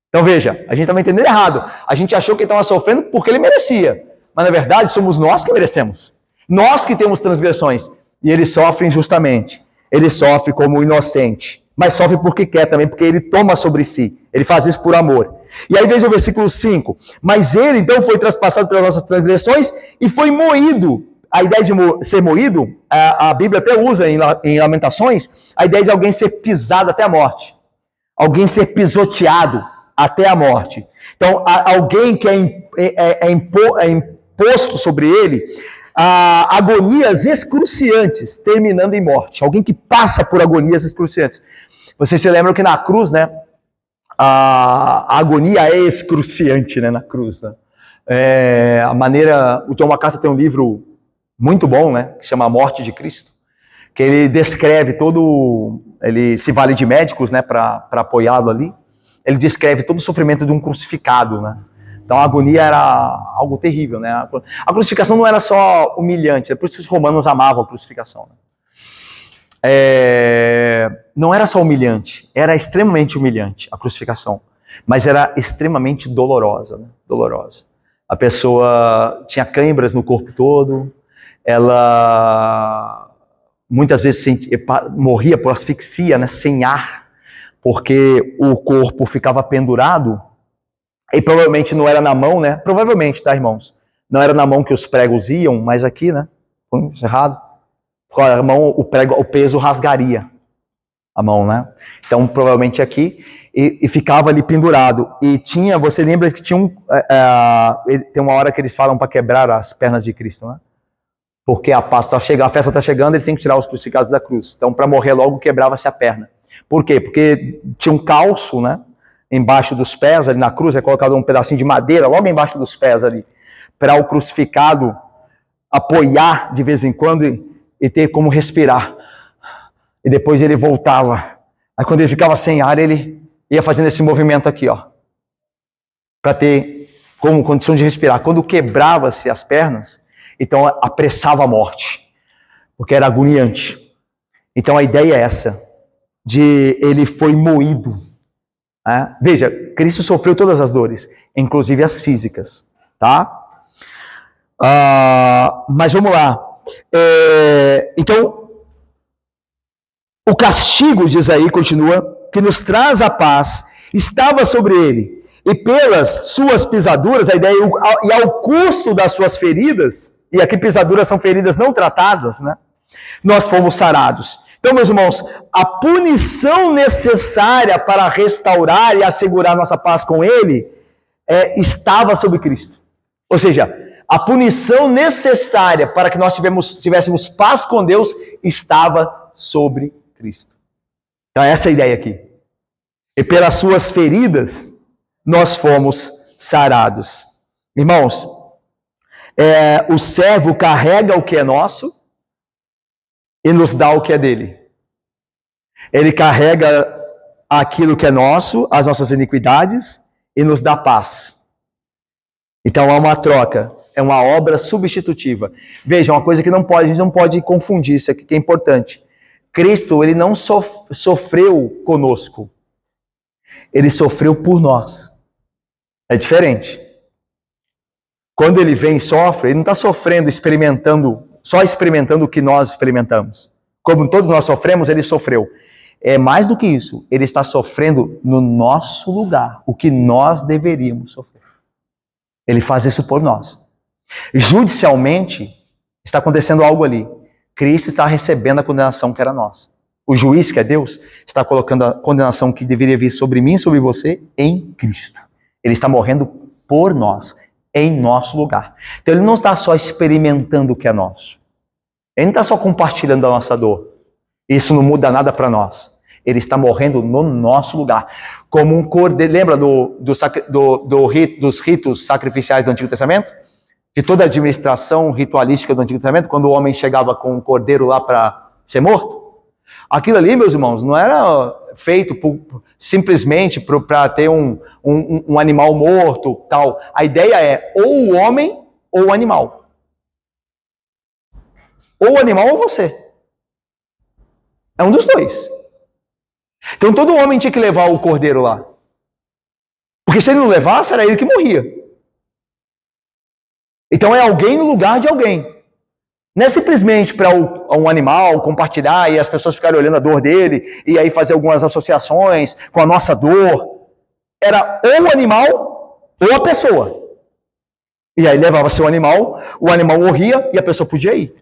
Então veja, a gente estava entendendo errado. A gente achou que ele estava sofrendo porque ele merecia. Mas na verdade somos nós que merecemos. Nós que temos transgressões. E ele sofre injustamente. Ele sofre como inocente. Mas sofre porque quer também, porque ele toma sobre si. Ele faz isso por amor. E aí veja o versículo 5. Mas ele então foi traspassado pelas nossas transgressões e foi moído. A ideia de ser moído, a Bíblia até usa em Lamentações, a ideia de alguém ser pisado até a morte. Alguém ser pisoteado até a morte. Então, alguém que é imposto sobre ele agonias excruciantes, terminando em morte. Alguém que passa por agonias excruciantes. Vocês se lembram que na cruz, né, a agonia é excruciante, né, na cruz. Né? O John MacArthur tem um livro muito bom, né, que chama A Morte de Cristo, que ele descreve ele se vale de médicos, né, para apoiá-lo ali. Ele descreve todo o sofrimento de um crucificado, né? Então a agonia era algo terrível, né? A crucificação não era só humilhante, é por isso que os romanos amavam a crucificação. Não era só humilhante, era extremamente humilhante a crucificação, mas era extremamente dolorosa, né? Dolorosa. A pessoa tinha câimbras no corpo todo, ela muitas vezes morria por asfixia, né? Sem ar, porque o corpo ficava pendurado. E provavelmente não era na mão, né? Provavelmente, tá, irmãos? Não era na mão que os pregos iam, mas aqui, né? Errado. Com a mão, o peso rasgaria a mão, né? Então, provavelmente aqui. E ficava ali pendurado. E tinha, você lembra que tinha tem uma hora que eles falam para quebrar as pernas de Cristo, né? Porque a festa está chegando, eles têm que tirar os crucificados da cruz. Então, para morrer logo, quebrava-se a perna. Por quê? Porque tinha um calço, né? Embaixo dos pés, ali na cruz, é colocado um pedacinho de madeira, logo embaixo dos pés ali, para o crucificado apoiar de vez em quando e ter como respirar. E depois ele voltava. Aí quando ele ficava sem ar, ele ia fazendo esse movimento aqui, ó, para ter como condição de respirar. Quando quebrava-se as pernas, então apressava a morte, porque era agoniante. Então a ideia é essa, de ele foi moído. Veja, Cristo sofreu todas as dores, inclusive as físicas, tá? Mas vamos lá. Então, o castigo, diz aí, continua, que nos traz a paz, estava sobre ele, e pelas suas pisaduras, a ideia, e ao custo das suas feridas, e aqui pisaduras são feridas não tratadas, né? Nós fomos sarados. Então, meus irmãos, a punição necessária para restaurar e assegurar nossa paz com Ele estava sobre Cristo. Ou seja, a punição necessária para que nós tivéssemos paz com Deus estava sobre Cristo. Então, essa é a ideia aqui. E pelas suas feridas, nós fomos sarados. Irmãos, o servo carrega o que é nosso e nos dá o que é dele. Ele carrega aquilo que é nosso, as nossas iniquidades, e nos dá paz. Então é uma troca, é uma obra substitutiva. Veja, uma coisa que a gente não pode confundir, isso aqui que é importante. Cristo, ele não sofreu conosco. Ele sofreu por nós. É diferente. Quando ele vem e sofre, ele não está sofrendo, só experimentando o que nós experimentamos. Como todos nós sofremos, ele sofreu. É mais do que isso, ele está sofrendo no nosso lugar, o que nós deveríamos sofrer. Ele faz isso por nós. Judicialmente, está acontecendo algo ali. Cristo está recebendo a condenação que era nossa. O juiz, que é Deus, está colocando a condenação que deveria vir sobre mim e sobre você em Cristo. Ele está morrendo por nós, em nosso lugar. Então ele não está só experimentando o que é nosso. Ele não está só compartilhando a nossa dor. Isso não muda nada para nós. Ele está morrendo no nosso lugar. Como um cordeiro. Lembra dos ritos sacrificiais do Antigo Testamento? De toda a administração ritualística do Antigo Testamento, quando o homem chegava com um cordeiro lá para ser morto? Aquilo ali, meus irmãos, não era feito simplesmente para ter um animal morto, tal. A ideia é ou o homem ou o animal. Ou o animal ou você. É um dos dois. Então todo homem tinha que levar o cordeiro lá. Porque se ele não levasse, era ele que morria. Então é alguém no lugar de alguém. Não é simplesmente para um animal compartilhar e as pessoas ficarem olhando a dor dele e aí fazer algumas associações com a nossa dor. Era ou o animal ou a pessoa. E aí levava seu animal, o animal morria e a pessoa podia ir.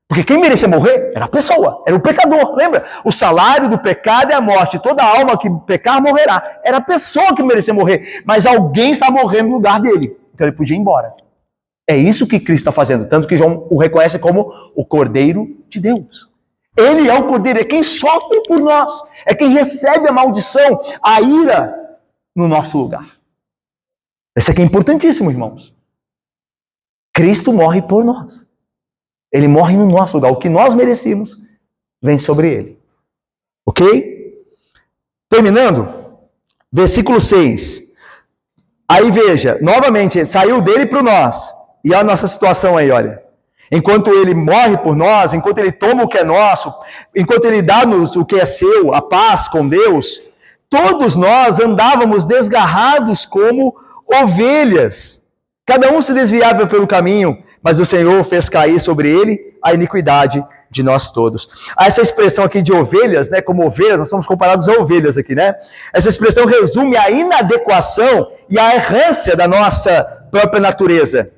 Porque quem merecia morrer era a pessoa, era o pecador, lembra? O salário do pecado é a morte, toda alma que pecar morrerá. Era a pessoa que merecia morrer, mas alguém está morrendo no lugar dele, então ele podia ir embora. É isso que Cristo está fazendo, tanto que João o reconhece como o Cordeiro de Deus. Ele é o Cordeiro, é quem sofre por nós, é quem recebe a maldição, a ira no nosso lugar. Isso aqui é importantíssimo, irmãos. Cristo morre por nós. Ele morre no nosso lugar. O que nós merecíamos vem sobre ele. Ok? Terminando, versículo 6. Aí veja, novamente, saiu dele para nós. E olha a nossa situação aí, olha. Enquanto ele morre por nós, enquanto ele toma o que é nosso, enquanto ele dá-nos o que é seu, a paz com Deus, todos nós andávamos desgarrados como ovelhas. Cada um se desviava pelo caminho, mas o Senhor fez cair sobre ele a iniquidade de nós todos. Essa expressão aqui de ovelhas, né, como ovelhas, nós somos comparados a ovelhas aqui, né? Essa expressão resume a inadequação e a errância da nossa própria natureza.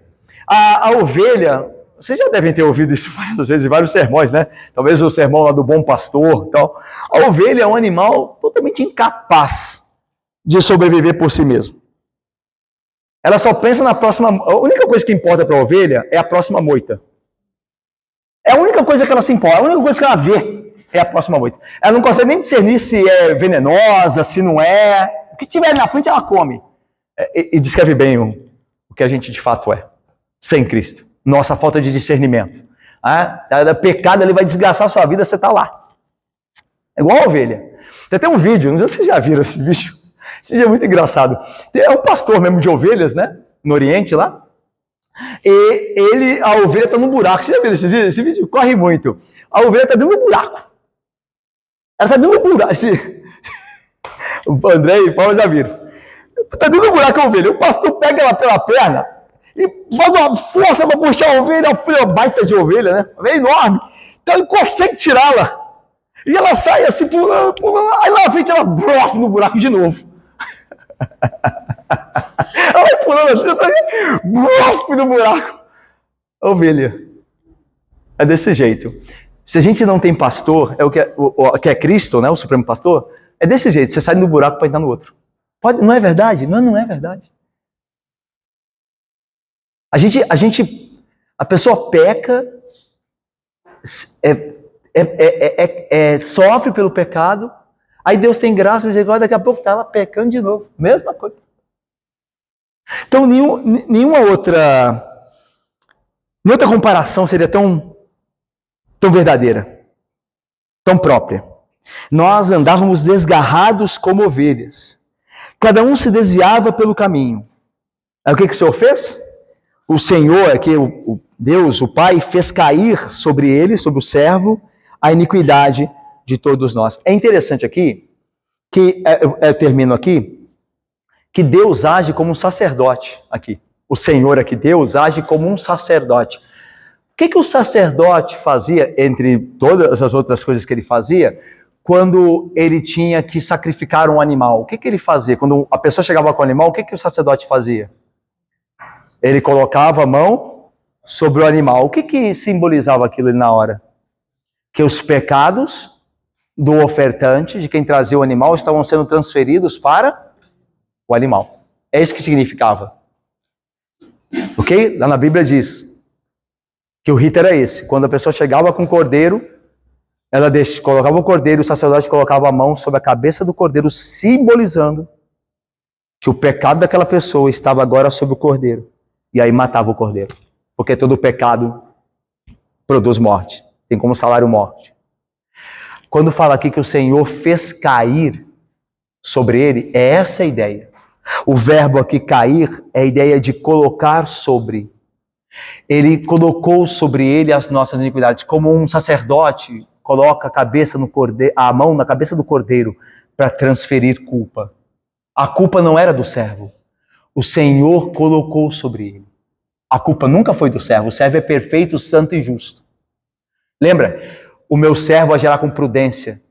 A ovelha, vocês já devem ter ouvido isso várias vezes, em vários sermões, né? Talvez o sermão lá do Bom Pastor e tal. A ovelha é um animal totalmente incapaz de sobreviver por si mesmo. Ela só pensa na próxima... A única coisa que importa para a ovelha é a próxima moita. É a única coisa que ela se importa, a única coisa que ela vê é a próxima moita. Ela não consegue nem discernir se é venenosa, se não é. O que tiver na frente ela come. E descreve bem o que a gente de fato é, sem Cristo. Nossa falta de discernimento. Pecado, ele vai desgraçar a sua vida, você está lá. É igual a ovelha. Tem até um vídeo, não sei se vocês já viram esse vídeo. Esse vídeo é muito engraçado. É um pastor mesmo de ovelhas, né? No Oriente lá. E a ovelha está num buraco. Você já viu esse vídeo? Esse vídeo corre muito. A ovelha está dentro do buraco. Ela está dentro do buraco. O André e o Paulo já viram. Está dentro do buraco a ovelha. O pastor pega ela pela perna e faz uma força para puxar a ovelha. A baita de ovelha, né? É enorme. Então ele consegue tirá-la. E ela sai assim, pulando, pulando. Aí lá na frente ela brofa no buraco de novo. Ela vai pulando assim, brofa no buraco. A ovelha. É desse jeito. Se a gente não tem pastor, é o que é Cristo, né, o Supremo Pastor, é desse jeito. Você sai do buraco para entrar no outro. Não é verdade? Não é verdade. A pessoa peca, sofre pelo pecado, aí Deus tem graça e misericórdia, daqui a pouco está ela pecando de novo. Mesma coisa. Então, nenhuma outra comparação seria tão verdadeira, tão própria. Nós andávamos desgarrados como ovelhas. Cada um se desviava pelo caminho. Aí o que o Senhor fez? O Senhor, aqui, o Deus, o Pai, fez cair sobre ele, sobre o servo, a iniquidade de todos nós. É interessante aqui, que eu termino aqui, que Deus age como um sacerdote aqui. O Senhor aqui, Deus, age como um sacerdote. O que o sacerdote fazia, entre todas as outras coisas que ele fazia, quando ele tinha que sacrificar um animal? O que ele fazia? Quando a pessoa chegava com o animal, o que o sacerdote fazia? Ele colocava a mão sobre o animal. O que simbolizava aquilo ali na hora? Que os pecados do ofertante, de quem trazia o animal, estavam sendo transferidos para o animal. É isso que significava. Ok? Lá na Bíblia diz que o rito era esse. Quando a pessoa chegava com o cordeiro, ela colocava o cordeiro, o sacerdote colocava a mão sobre a cabeça do cordeiro, simbolizando que o pecado daquela pessoa estava agora sobre o cordeiro. E aí matava o cordeiro. Porque todo pecado produz morte. Tem como salário morte. Quando fala aqui que o Senhor fez cair sobre ele, é essa a ideia. O verbo aqui cair é a ideia de colocar sobre. Ele colocou sobre ele as nossas iniquidades, como um sacerdote coloca a mão na cabeça do cordeiro para transferir culpa. A culpa não era do servo. O Senhor colocou sobre ele. A culpa nunca foi do servo. O servo é perfeito, santo e justo. Lembra? O meu servo agirá com prudência.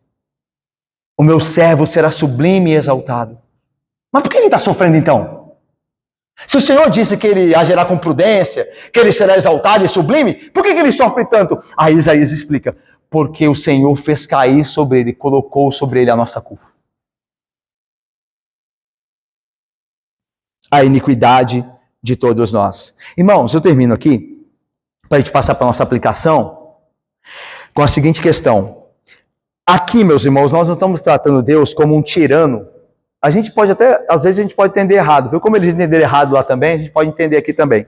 O meu servo será sublime e exaltado. Mas por que ele está sofrendo então? Se o Senhor disse que ele agirá com prudência, que ele será exaltado e sublime, por que ele sofre tanto? Aí Isaías explica. Porque o Senhor fez cair sobre ele, colocou sobre ele a nossa culpa. A iniquidade de todos nós. Irmãos, eu termino aqui, para a gente passar para a nossa aplicação, com a seguinte questão. Aqui, meus irmãos, nós não estamos tratando Deus como um tirano. A gente pode até, às vezes a gente pode entender errado. Viu como eles entenderam errado lá também? A gente pode entender aqui também.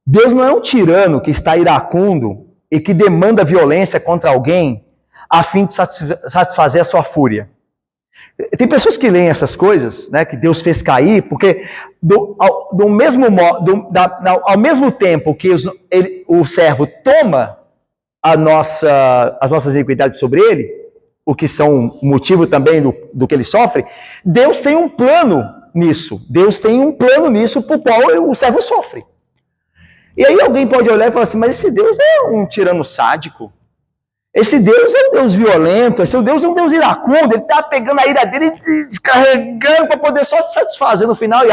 Deus não é um tirano que está iracundo e que demanda violência contra alguém a fim de satisfazer a sua fúria. Tem pessoas que leem essas coisas, né, que Deus fez cair, porque ao mesmo tempo que o servo toma as nossas iniquidades sobre ele, o que são motivo também do que ele sofre, Deus tem um plano nisso. Deus tem um plano nisso por qual o servo sofre. E aí alguém pode olhar e falar assim, mas esse Deus é um tirano sádico. Esse Deus é um Deus violento, esse Deus é um Deus iracundo, ele está pegando a ira dele e descarregando para poder só se satisfazer no final e,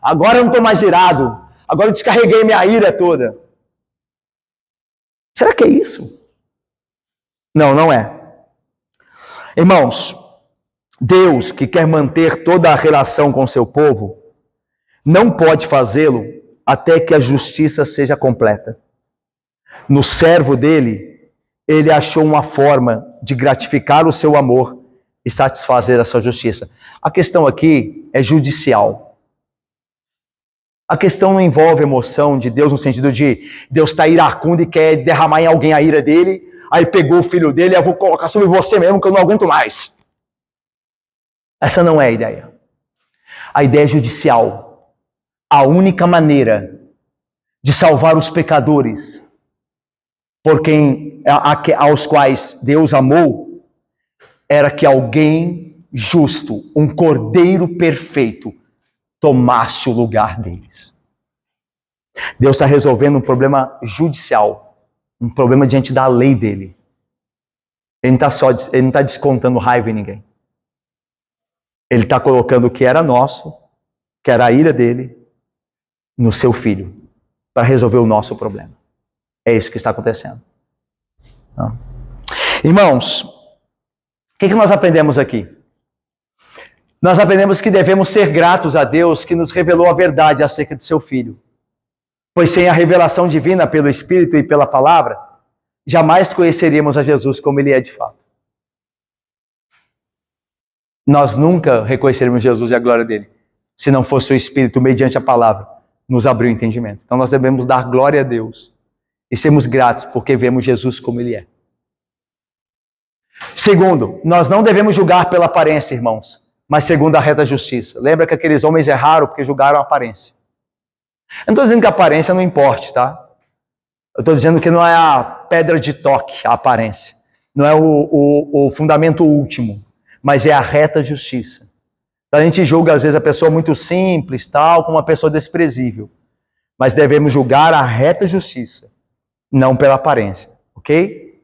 agora eu não estou mais irado, agora eu descarreguei minha ira toda. Será que é isso? Não, não é. Irmãos, Deus que quer manter toda a relação com seu povo, não pode fazê-lo até que a justiça seja completa. No servo dele, ele achou uma forma de gratificar o seu amor e satisfazer a sua justiça. A questão aqui é judicial. A questão não envolve emoção de Deus no sentido de Deus está iracundo e quer derramar em alguém a ira dele, aí pegou o filho dele, eu vou colocar sobre você mesmo que eu não aguento mais. Essa não é a ideia. A ideia é judicial. A única maneira de salvar os pecadores por quem aos quais Deus amou, era que alguém justo, um cordeiro perfeito, tomasse o lugar deles. Deus está resolvendo um problema judicial, um problema diante da lei dele. Ele não está descontando raiva em ninguém. Ele está colocando o que era nosso, que era a ira dele, no seu filho, para resolver o nosso problema. É isso que está acontecendo. Não. Irmãos, o que nós aprendemos aqui? Nós aprendemos que devemos ser gratos a Deus que nos revelou a verdade acerca de seu Filho. Pois sem a revelação divina pelo Espírito e pela Palavra, jamais conheceríamos a Jesus como Ele é de fato. Nós nunca reconheceríamos Jesus e a glória dele, se não fosse o Espírito, mediante a Palavra, nos abrir o entendimento. Então nós devemos dar glória a Deus e sermos gratos porque vemos Jesus como Ele é. Segundo, nós não devemos julgar pela aparência, irmãos, mas segundo a reta justiça. Lembra que aqueles homens erraram porque julgaram a aparência. Eu não estou dizendo que a aparência não importe, tá? Eu estou dizendo que não é a pedra de toque, a aparência. Não é o fundamento último, mas é a reta justiça. Então, a gente julga, às vezes, a pessoa muito simples, tal, como uma pessoa desprezível. Mas devemos julgar a reta justiça, não pela aparência, ok?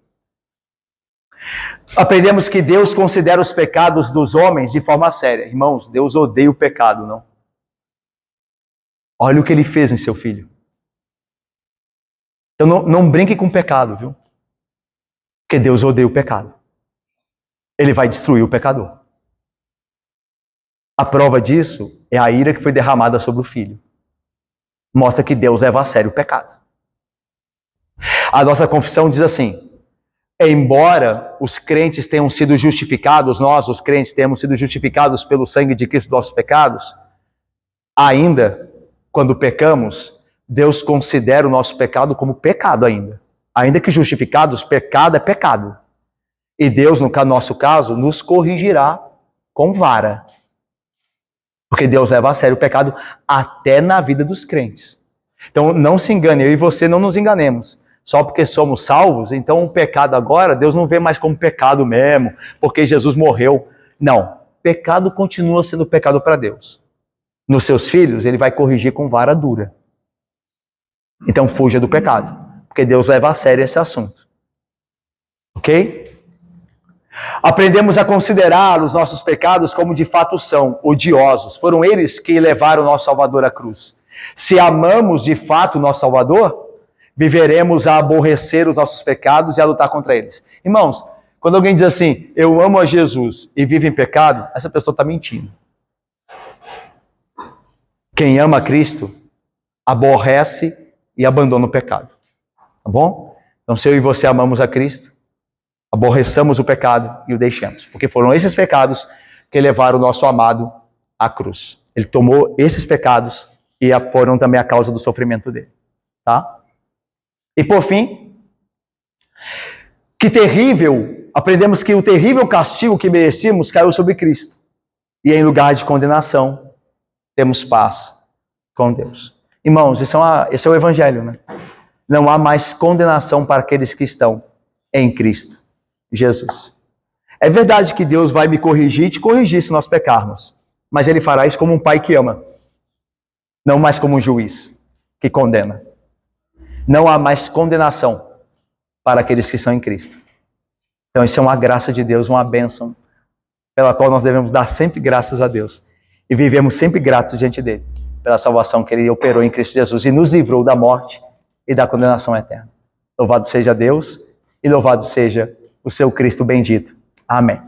Aprendemos que Deus considera os pecados dos homens de forma séria. Irmãos, Deus odeia o pecado, não? Olha o que Ele fez em seu Filho. Então não brinque com o pecado, viu? Porque Deus odeia o pecado. Ele vai destruir o pecador. A prova disso é a ira que foi derramada sobre o Filho. Mostra que Deus leva a sério o pecado. A nossa confissão diz assim: embora os crentes tenham sido justificados, nós, os crentes, tenhamos sido justificados pelo sangue de Cristo dos nossos pecados, ainda, quando pecamos, Deus considera o nosso pecado como pecado ainda. Ainda que justificados, pecado é pecado. E Deus, no nosso caso, nos corrigirá com vara. Porque Deus leva a sério o pecado até na vida dos crentes. Então, não se engane, eu e você não nos enganemos. Só porque somos salvos, então o pecado agora, Deus não vê mais como pecado mesmo, porque Jesus morreu. Não, pecado continua sendo pecado para Deus. Nos seus filhos, Ele vai corrigir com vara dura. Então, fuja do pecado, porque Deus leva a sério esse assunto. Ok? Aprendemos a considerar os nossos pecados como de fato são, odiosos. Foram eles que levaram o nosso Salvador à cruz. Se amamos de fato o nosso Salvador, viveremos a aborrecer os nossos pecados e a lutar contra eles. Irmãos, quando alguém diz assim, eu amo a Jesus e vive em pecado, essa pessoa está mentindo. Quem ama a Cristo, aborrece e abandona o pecado. Tá bom? Então, se eu e você amamos a Cristo, aborreçamos o pecado e o deixemos. Porque foram esses pecados que levaram o nosso amado à cruz. Ele tomou esses pecados e foram também a causa do sofrimento dele. Tá? E por fim, que terrível aprendemos que o terrível castigo que merecíamos caiu sobre Cristo. E em lugar de condenação, temos paz com Deus. Irmãos, esse é o Evangelho, né? Não há mais condenação para aqueles que estão em Cristo Jesus. É verdade que Deus vai me corrigir e te corrigir se nós pecarmos. Mas Ele fará isso como um pai que ama. Não mais como um juiz que condena. Não há mais condenação para aqueles que estão em Cristo. Então isso é uma graça de Deus, uma bênção, pela qual nós devemos dar sempre graças a Deus. E vivemos sempre gratos diante dele, pela salvação que Ele operou em Cristo Jesus e nos livrou da morte e da condenação eterna. Louvado seja Deus e louvado seja o seu Cristo bendito. Amém.